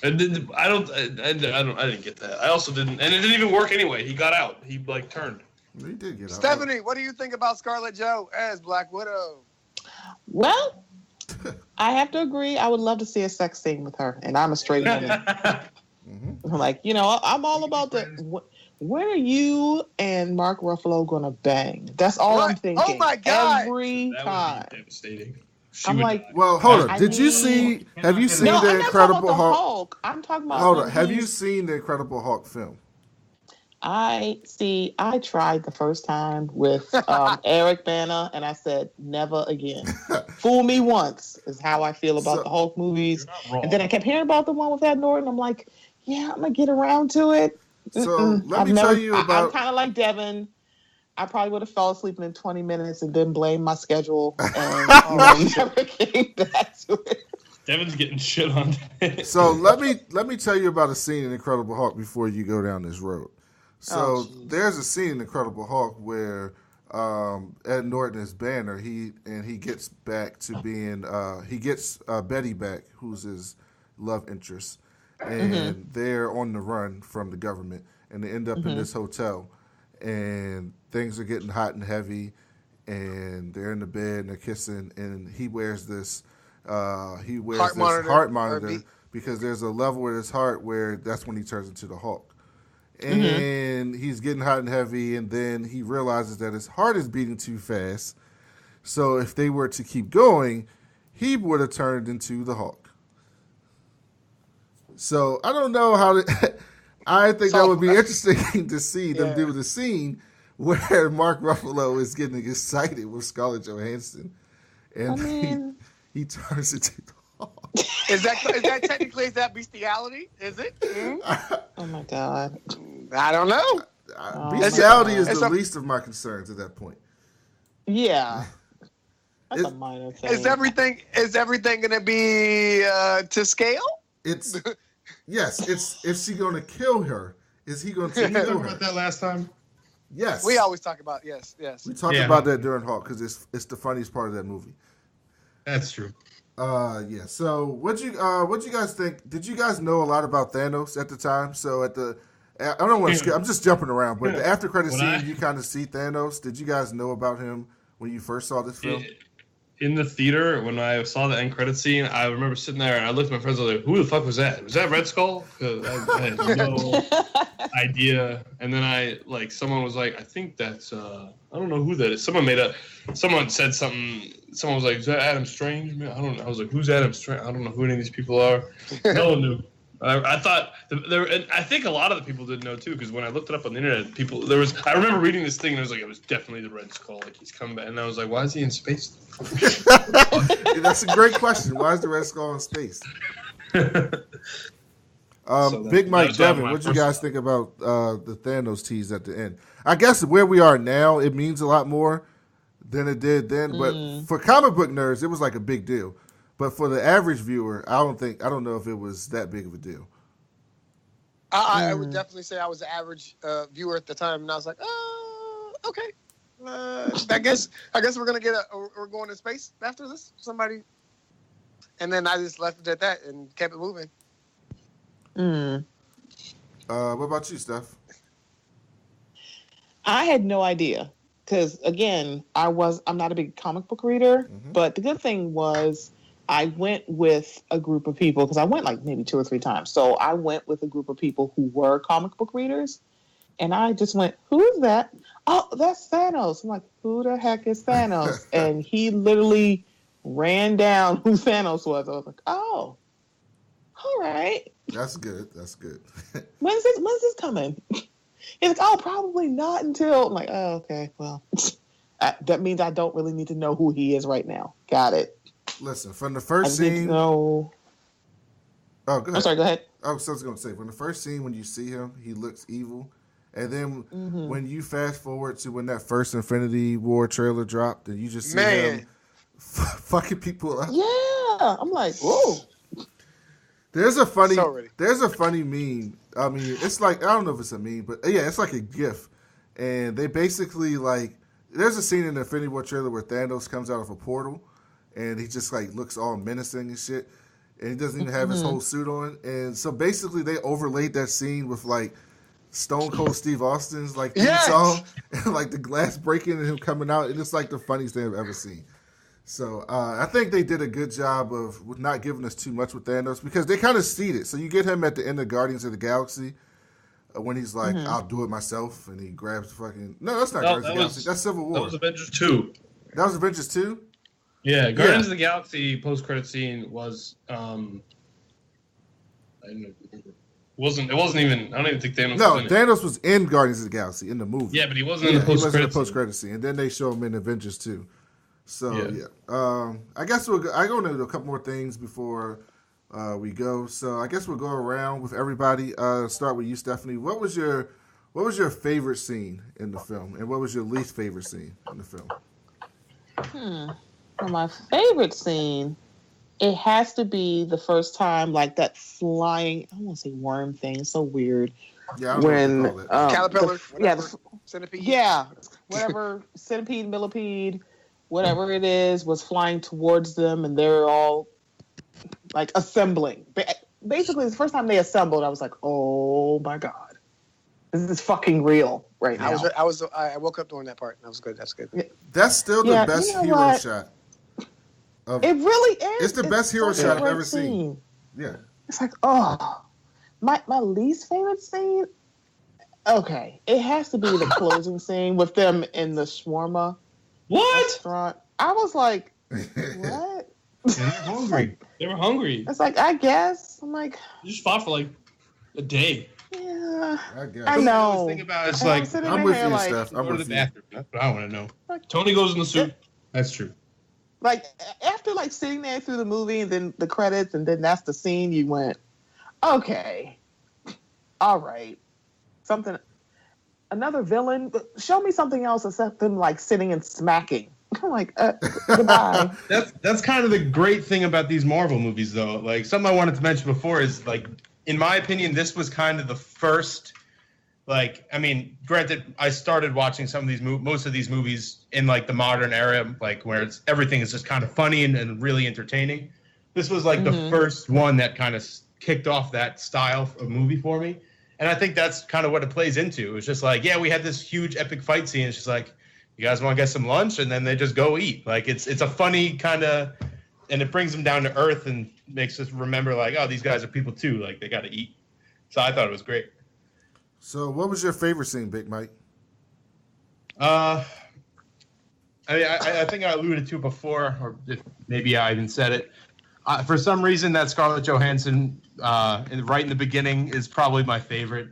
And I didn't get that. I also didn't, and it didn't even work anyway. He got out. He like turned. He did get out. Stephanie, what do you think about Scarlett Jo as Black Widow? Well, I have to agree. I would love to see a sex scene with her, and I'm a straight woman. Mm-hmm. Like, I'm all about the. When are you and Mark Ruffalo gonna bang? That's all I'm thinking. Oh my God! Every That time. would be devastating. Well, hold on. Have you seen the Incredible Hulk? I'm talking about. Hold on. Have you seen the Incredible Hulk film? I tried the first time with Eric Bana, and I said never again. Fool me once is how I feel about the Hulk movies. And then I kept hearing about the one with Ed Norton. I'm like, yeah, I'm gonna get around to it. So let me tell you about. I'm kind of like Devin. I probably would have fell asleep in 20 minutes and then blamed my schedule and never came back to it. Devin's getting shit on. So let me tell you about a scene in Incredible Hulk before you go down this road. So there's a scene in Incredible Hulk where Ed Norton is Banner. He gets back to being he gets Betty back, who's his love interest, and they're on the run from the government, and they end up in this hotel, and things are getting hot and heavy, and they're in the bed and they're kissing, and he wears this heart monitor because there's a level with his heart where that's when he turns into the Hulk. And he's getting hot and heavy, and then he realizes that his heart is beating too fast. So if they were to keep going, he would have turned into the Hulk. So I don't know how to... I think that would be interesting to see them do the scene where Mark Ruffalo is getting excited with Scarlett Johansson, and he turns into the Hulk. Is that technically, is that bestiality? Is it? Oh my God. I don't know. Bestiality is the least of my concerns at that point. Yeah. That's a minor thing. Is everything going to be to scale? It's yes. It's is she going to kill her? Is he going to kill her? About that last time. Yes. We always talk about yes. We talked about that during Hulk because it's the funniest part of that movie. That's true. Yeah. So what you guys think? Did you guys know a lot about Thanos at the time? So I don't want to skip. I'm just jumping around, but the after credit scene, you kind of see Thanos. Did you guys know about him when you first saw this film? In the theater, when I saw the end credit scene, I remember sitting there and I looked at my friends. I was like, "Who the fuck was that? Was that Red Skull?" Because I had no idea. And then someone was like, "I think that's I don't know who that is." Someone said something. Someone was like, "Is that Adam Strange?" I don't know. I was like, "Who's Adam Strange?" I don't know who any of these people are. No one knew. I thought and I think a lot of the people didn't know too, because when I looked it up on the internet, I remember reading this thing and I was like, it was definitely the Red Skull, like he's coming back, and I was like, why is he in space? That's a great question. Why is the Red Skull in space? Big Mike Devin, what do you guys think about the Thanos tease at the end? I guess where we are now, it means a lot more than it did then, but for comic book nerds, it was like a big deal. But for the average viewer, I don't know if it was that big of a deal. I would definitely say I was the average viewer at the time, and I was like, okay. I guess we're going to space after this. Somebody, and then I just left it at that and kept it moving. What about you, Steph? I had no idea because again, I'm not a big comic book reader, but the good thing was I went with a group of people because I went like maybe 2 or 3 times. So I went with a group of people who were comic book readers, and I just went, "Who is that?" "Oh, that's Thanos." I'm like, "Who the heck is Thanos?" And he literally ran down who Thanos was. I was like, "Oh, all right." That's good. When's this coming? He's like, "Oh, probably not until." I'm like, "Oh, okay. Well, that means I don't really need to know who he is right now." Got it. Listen, from the first scene. No. Oh, go ahead. I'm sorry. Go ahead. I was going to say, from the first scene when you see him, he looks evil, and then when you fast forward to when that first Infinity War trailer dropped, and you just see him fucking people up. Yeah, I'm like, whoa. There's a funny meme. I mean, it's like, I don't know if it's a meme, but yeah, it's like a GIF, and they basically there's a scene in the Infinity War trailer where Thanos comes out of a portal. And he just looks all menacing and shit. And he doesn't even have his whole suit on. And so basically they overlaid that scene with Stone Cold Steve Austin's theme song. And the glass breaking and him coming out. And it's the funniest thing I've ever seen. So I think they did a good job with not giving us too much with Thanos because they kind of seed it. So you get him at the end of Guardians of the Galaxy when he's like, "I'll do it myself." And he grabs fucking... No, that's not Guardians of the Galaxy. That's Civil War. That was Avengers 2. That was Avengers 2? Yeah, Guardians of the Galaxy post-credit scene was I don't know. It wasn't even. I don't even think Thanos. was in Thanos was in Guardians of the Galaxy in the movie. Yeah, but he wasn't in the post-credit scene, and then they show him in Avengers 2. So I guess I go into a couple more things before we go. So I guess we'll go around with everybody. Start with you, Stephanie. What was your favorite scene in the film, and what was your least favorite scene in the film? For my favorite scene, it has to be the first time, that flying, I don't want to say worm thing, it's so weird. Yeah, I don't know what to call it. Caterpillar, centipede. Yeah, whatever, centipede, millipede, whatever it is, was flying towards them, and they're all, assembling. Basically, the first time they assembled, I was like, oh my God. This is fucking real right now. I woke up during that part. That was good. That's good. That's still the best hero shot. It really is. It's the best hero shot I've ever seen. Yeah. It's my least favorite scene. Okay, it has to be the closing scene with them in the shawarma restaurant. I was like, what? They were hungry. They were hungry. It's I guess. I'm like, you just fought for a day. Yeah, I guess. I know. Think about it's I'm with you, Steph. I'm go to with the you. bathroom. That's what I want to know. Tony goes in the suit. That's true. After sitting there through the movie and then the credits and then that's the scene, you went, okay, all right, another villain. Show me something else except them sitting and smacking. I'm like, goodbye. That's kind of the great thing about these Marvel movies, though. Something I wanted to mention before is in my opinion, this was kind of the first like, I mean, granted, I started watching some of these most of these movies in like the modern era, like where everything is just kind of funny and really entertaining. This was like the first one that kind of kicked off that style of movie for me. And I think that's kind of what it plays into. It's just like, yeah, we had this huge epic fight scene. It's just like, you guys want to get some lunch? And then they just go eat. Like, it's a funny kind of, and it brings them down to earth and makes us remember like, oh, these guys are people too. Like, they got to eat. So I thought it was great. So, what was your favorite scene, Big Mike? I mean, I think I alluded to it before, or if maybe I even said it. For some reason, that Scarlett Johansson right in the beginning is probably my favorite.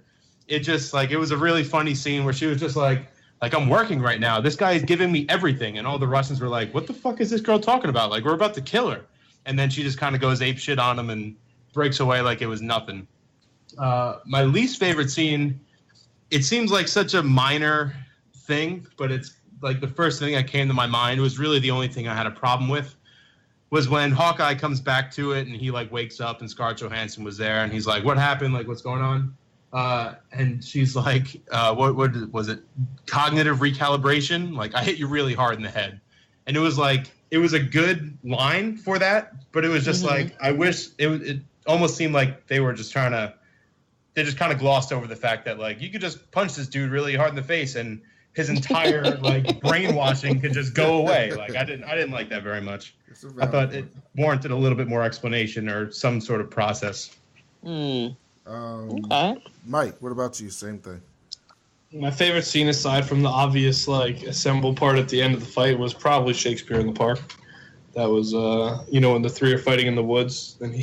It just like it was a really funny scene where she was just like I'm working right now. This guy is giving me everything, and all the Russians were like, "What the fuck is this girl talking about? Like we're about to kill her." And then she just kind of goes ape shit on him and breaks away like it was nothing. My least favorite scene, it seems like such a minor thing, but it's like the first thing that came to my mind was really the only thing I had a problem with, was when Hawkeye comes back to it and he like wakes up and Scarlett Johansson was there and he's like, what happened? Like, what's going on? And she's like, what was it? Cognitive recalibration? Like, I hit you really hard in the head. And it was like, it was a good line for that, but it was just like, I wish it almost seemed like they were just they just kind of glossed over the fact that like you could just punch this dude really hard in the face and his entire like brainwashing could just go away. Like I didn't like that very much. I thought it warranted a little bit more explanation or some sort of process. Okay. Mike, what about you? Same thing. My favorite scene, aside from the obvious like assemble part at the end of the fight, was probably Shakespeare in the Park. That was when the three are fighting in the woods, and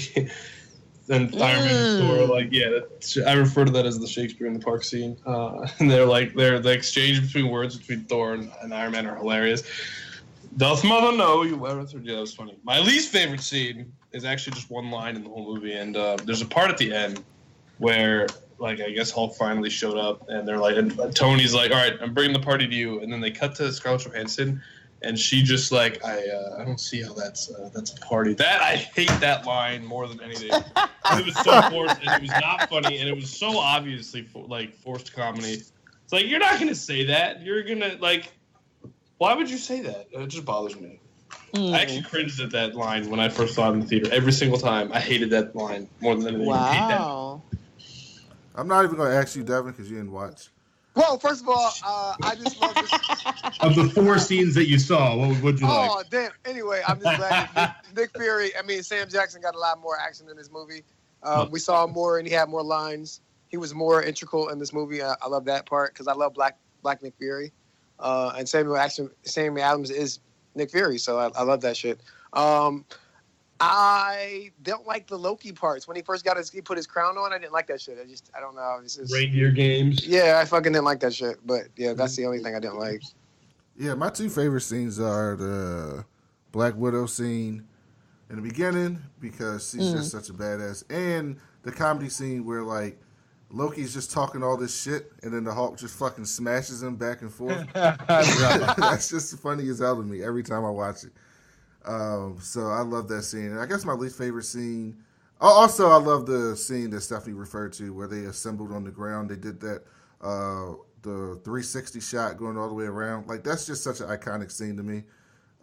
then Iron Man and Thor are like, yeah, I refer to that as the Shakespeare in the Park scene. And they're the exchange between words between Thor and Iron Man are hilarious. Doth mother know you ever? Yeah, that was funny. My least favorite scene is actually just one line in the whole movie, and there's a part at the end where, like, I guess Hulk finally showed up, and they're like, and Tony's like, all right, I'm bringing the party to you, and then they cut to Scarlett Johansson, and she just like, I don't see how that's a party. That I hate that line more than anything. It was so forced, and it was not funny, and it was so obviously forced comedy. It's like, you're not gonna say that. You're gonna like, why would you say that? It just bothers me. I actually cringed at that line when I first saw it in the theater. Every single time, I hated that line more than anything. Wow. I'm not even going to ask you, Devin, because you didn't watch. Well, first of all, I just love this. Of the 4 scenes that you saw, what would you like? Oh, damn. Anyway, I'm just glad Nick Fury, Sam Jackson got a lot more action in this movie. We saw more, and he had more lines. He was more integral in this movie. I love that part because I love Black Nick Fury. And Samuel Adams is Nick Fury, so I love that shit. I don't like the Loki parts. When he first he put his crown on, I didn't like that shit. I don't know. Reindeer games. Yeah, I fucking didn't like that shit. But yeah, that's the only thing I didn't like. Yeah, my 2 favorite scenes are the Black Widow scene in the beginning because she's just such a badass, and the comedy scene where like Loki's just talking all this shit, and then the Hulk just fucking smashes him back and forth. That's just funny as hell to me every time I watch it. So I love that scene. And I guess my least favorite scene. Also, I love the scene that Stephanie referred to where they assembled on the ground. They did that, the 360 shot going all the way around. Like, that's just such an iconic scene to me.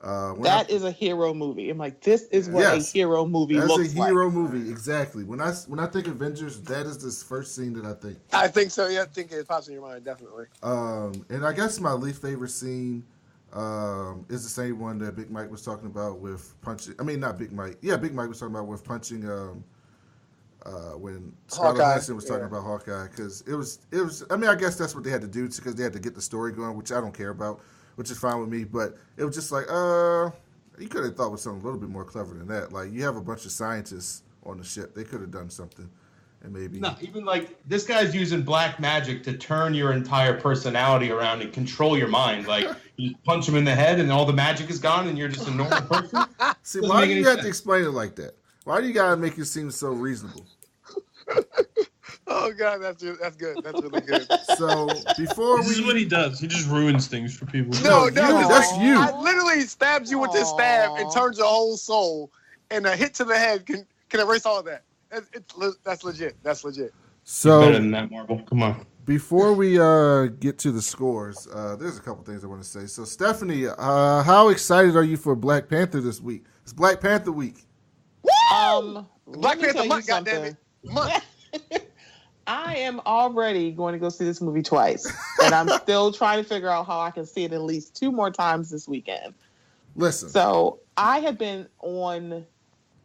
That is a hero movie. I'm like, this is what a hero movie looks like. That's a hero movie, exactly. When I think Avengers, that is the first scene that I think. I think so. Yeah, I think it pops in your mind, definitely. And I guess my least favorite scene is the same one that Big Mike was talking about with punching. I mean, not Big Mike. Yeah, Big Mike was talking about with punching. When Scarlett Johansson was talking about Hawkeye, because it was. I mean, I guess that's what they had to do because they had to get the story going, which I don't care about, which is fine with me. But it was just like, you could have thought of something a little bit more clever than that. Like, you have a bunch of scientists on the ship; they could have done something. And maybe even like this guy's using black magic to turn your entire personality around and control your mind. Like, you punch him in the head and all the magic is gone and you're just a normal person. See, why do you have to explain it like that? Why do you gotta make it seem so reasonable? Oh God, that's good. That's really good. So this is what he does. He just ruins things for people. No, that's you. I literally stabs you with this stab and turns your whole soul, and a hit to the head can erase all of that. That's legit. That's legit. So better than that, Marvel. Come on. Before we get to the scores, there's a couple things I want to say. So, Stephanie, how excited are you for Black Panther this week? It's Black Panther week. Black Panther month, goddammit. Month. I am already going to go see this movie twice, and I'm still trying to figure out how I can see it at least 2 more times this weekend. Listen. So I have been on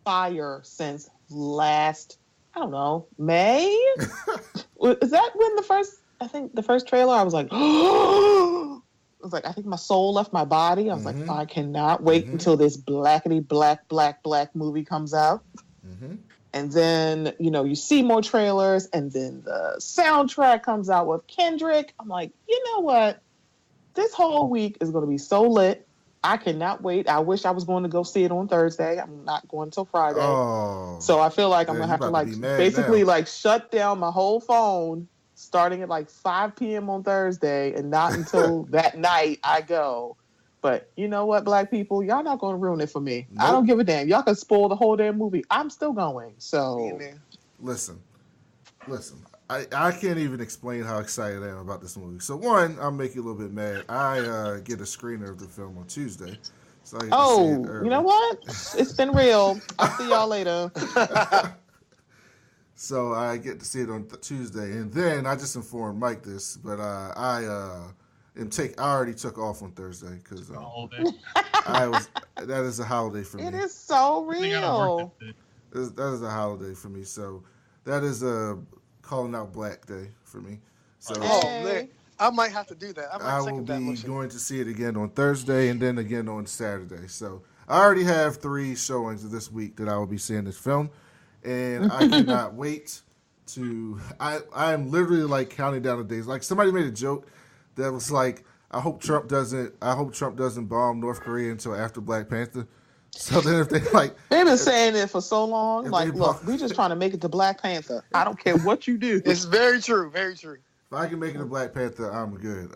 fire since last, I don't know, May? Is that when the first trailer, I was like, oh, it was like, I think my soul left my body. I was like, I cannot wait until this blackety black movie comes out. And then, you see more trailers, and then the soundtrack comes out with Kendrick. I'm like, you know what? This whole week is going to be so lit. I cannot wait. I wish I was going to go see it on Thursday. I'm not going till Friday. Oh, so I feel like I'm going to have to basically shut down my whole phone starting at 5 p.m. on Thursday, and not until that night I go. But you know what, Black people? Y'all not going to ruin it for me. Nope. I don't give a damn. Y'all can spoil the whole damn movie. I'm still going. So, listen. I can't even explain how excited I am about this movie. So, one, I'll make you a little bit mad. I get a screener of the film on Tuesday. So I get to see it early. You know what? It's been real. I'll see y'all later. So I get to see it on Tuesday. And then I just informed Mike this, but I already took off on Thursday because that is a holiday for me. It is so real. That is a holiday for me. So that is a calling out Black Day for me. So I might have to do that. I will be going to see it again on Thursday and then again on Saturday. So I already have 3 showings of this week that I will be seeing this film, and I cannot wait to. I am literally counting down the days. Like somebody made a joke that was like, I hope Trump doesn't bomb North Korea until after Black Panther. So then if they've been saying it for so long, look, we just trying to make it to Black Panther. I don't care what you do. It's very true, very true. If I can make it to Black Panther, I'm good.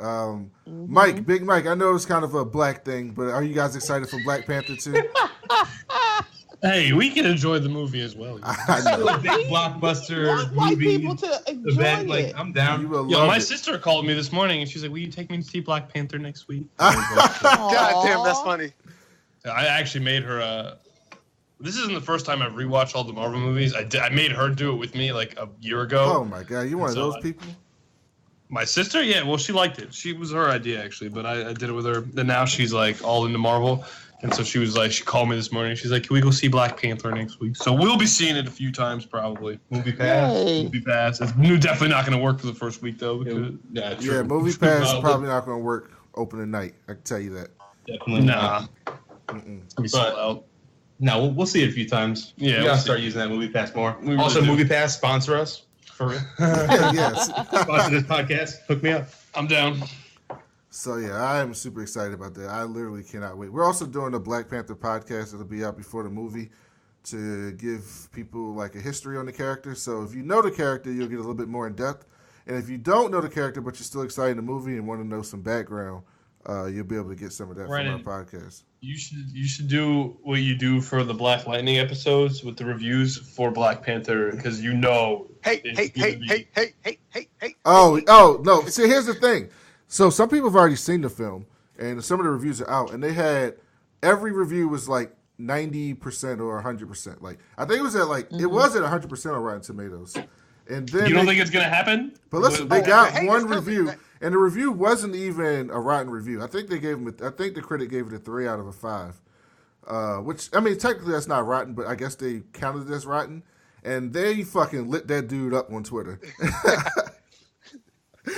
Mike, Big Mike, I know it's kind of a black thing, but are you guys excited for Black Panther too? Hey, we can enjoy the movie as well. I know. Big blockbuster movie people to enjoy event. it. I'm down. My sister called me this morning and she's like, "Will you take me to see Black Panther next week?" God damn, that's funny. I actually made her. This isn't the first time I've rewatched all the Marvel movies. I made her do it with me a year ago. Oh my god, you one of those people? My sister, yeah. Well, she liked it. She was her idea actually, but I did it with her. And now she's all into Marvel. And so she called me this morning. She's like, "Can we go see Black Panther next week?" So we'll be seeing it a few times probably. Movie Pass. Yay. Movie Pass. It's definitely not going to work for the first week though. Because, yeah, Movie Pass is probably not going to work opening night. I can tell you that. Definitely nah. But no, we'll see it a few times. Yeah, we gotta start using that Movie Pass more. Really Movie Pass, sponsor us for real. Yes. Sponsor this podcast. Hook me up. I'm down. So yeah, I am super excited about that. I literally cannot wait. We're also doing a Black Panther podcast that'll be out before the movie to give people a history on the character. So if you know the character, you'll get a little bit more in depth. And if you don't know the character but you're still excited in the movie and want to know some background, you'll be able to get some of that from our podcast. You should do what you do for the Black Lightning episodes with the reviews for Black Panther because Hey. Oh no! See, here's the thing. So some people have already seen the film, and some of the reviews are out, and they had every review was 90% or 100%. I think it was at it was at 100% on Rotten Tomatoes. And then you don't think it's gonna happen? But listen, they got one review, and the review wasn't even a rotten review. I think they gave him. I think the critic gave it a 3 out of 5. Which technically that's not rotten, but I guess they counted it as rotten, and they fucking lit that dude up on Twitter.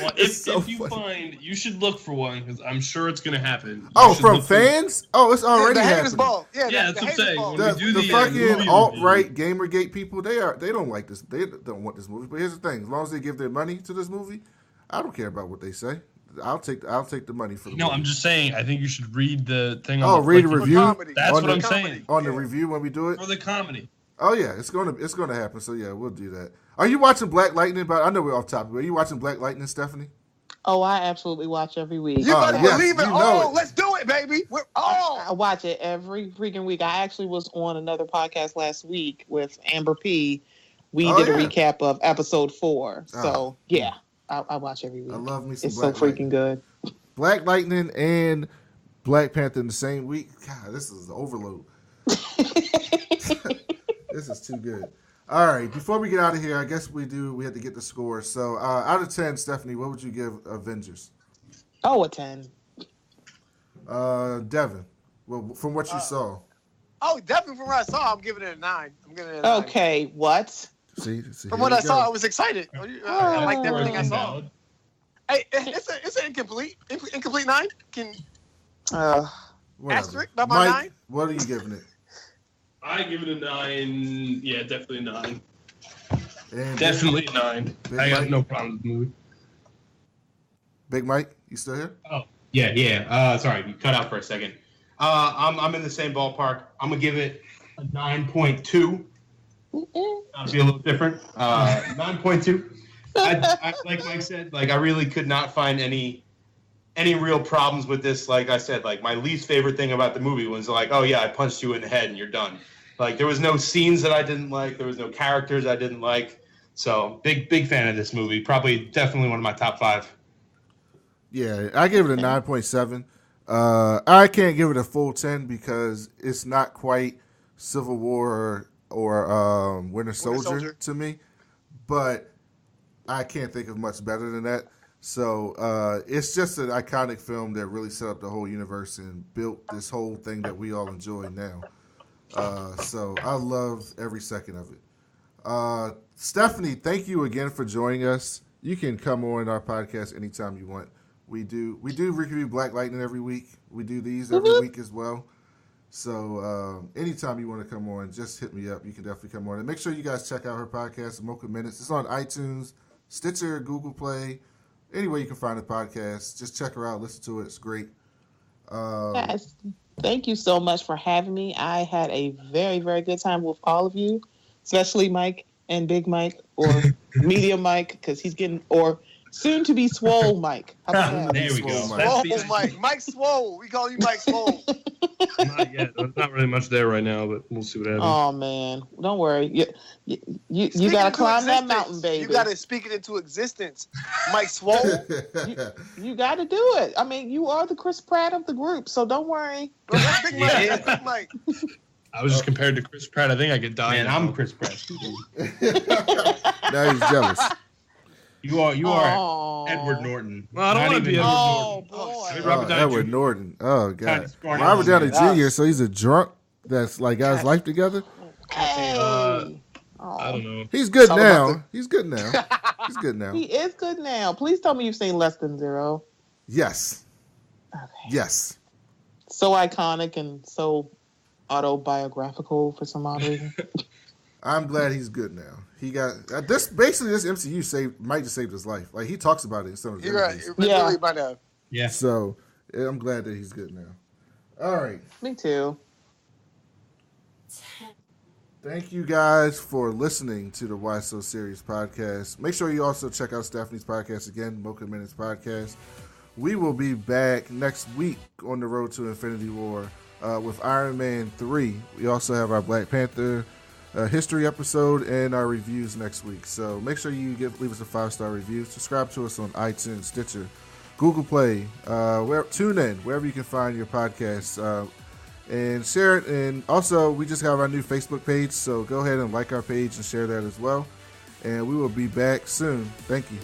Well, if you find, you should look for one because I'm sure it's going to happen. From fans? It's already happening. Yeah, that's what I'm saying. The fucking alt-right Gamergate people, they don't like this. They don't want this movie. But here's the thing: as long as they give their money to this movie, I don't care about what they say. I'll take the money for the movie. I'm just saying. I think you should read the thing. Read a review. That's what I'm saying. On the review when we do it for the comedy. Oh yeah, it's gonna happen. So yeah, we'll do that. Are you watching Black Lightning? But I know we're off topic. Are you watching Black Lightning, Stephanie? Oh, I absolutely watch every week. You better believe it. Let's do it, baby. We're I watch it every freaking week. I actually was on another podcast last week with Amber P. We did a recap of episode 4. So yeah, I watch every week. I love me some It's Black so freaking good. Black Lightning and Black Panther in the same week. God, this is overload. This is too good. All right, before we get out of here, I guess we have to get the score. So, out of 10, Stephanie, what would you give Avengers? Oh, a 10. Devin, well, from what you saw. Oh, definitely from what I saw, I'm giving it a 9. I'm giving it a 9. Okay, what? See, from what I saw, I was excited. I liked everything I saw. Valid. Hey, it's an incomplete 9. Can asterisk by my Mike, 9? what are you giving it? I give it a 9. Yeah, definitely a 9. And Definitely a 9. I got no problem with the movie. Big Mike, you still here? Oh, yeah. Sorry, you cut out for a second. I'm in the same ballpark. I'm gonna give it a 9.2. That'll be a little different. 9.2. I like Mike said, like I really could not find any real problems with this. Like I said, like my least favorite thing about the movie was like, oh yeah, I punched you in the head and you're done. Like there was no scenes that I didn't like. There was no characters I didn't like. So big fan of this movie. Probably definitely one of my top 5. Yeah, I give it a 9.7. I can't give it a full 10 because it's not quite Civil War or Winter Soldier to me, but I can't think of much better than that. So it's just an iconic film that really set up the whole universe and built this whole thing that we all enjoy now. So I love every second of it. Stephanie, thank you again for joining us. You can come on our podcast anytime you want. We do review Black Lightning every week. We do these every week as well. So anytime you want to come on, just hit me up. You can definitely come on. And make sure you guys check out her podcast, Mocha Minutes. It's on iTunes, Stitcher, Google Play, anywhere you can find a podcast. Just check her out. Listen to it. It's great. Yes. Thank you so much for having me. I had a very, very good time with all of you, especially Mike and Big Mike or Medium Mike because he's getting, or soon to be Swole Mike. How about that? There we go. Swole Mike. Mike Swole. We call you Mike Swole. Not yet. There's not really much there right now, but we'll see what happens. Oh man, don't worry. You got to climb that mountain, baby. You got to speak it into existence, Mike Swole. You got to do it. I mean, you are the Chris Pratt of the group, so don't worry. Big Mike. That's Big Mike. I was just compared to Chris Pratt. I think I could die. Man, I'm Chris Pratt. Now he's jealous. You are Edward Norton. Well, I don't want to be Edward Norton. Boy. Edward Norton. Oh, God. Kind of Robert Downey Jr., so he's a drunk that's like got his life together? Hey. I don't know. He's good now. He's good now. He's good now. He is good now. Please tell me you've seen Less Than Zero. Yes. Okay. Yes. So iconic and so autobiographical for some odd reason. I'm glad he's good now. He got this. Basically, this MCU might just saved his life. Like he talks about it in some of his You're right. interviews. Yeah. Really might have. Yeah. So I'm glad that he's good now. All right. Me too. Thank you guys for listening to the Why So Serious podcast. Make sure you also check out Stephanie's podcast again, Mocha Minutes Podcast. We will be back next week on the road to Infinity War with Iron Man 3. We also have our Black Panther history episode and our reviews next week. So make sure you leave us a 5-star review. Subscribe to us on iTunes, Stitcher, Google Play, tune in, wherever you can find your podcasts. And share it. And also, we just have our new Facebook page, so go ahead and like our page and share that as well. And we will be back soon. Thank you.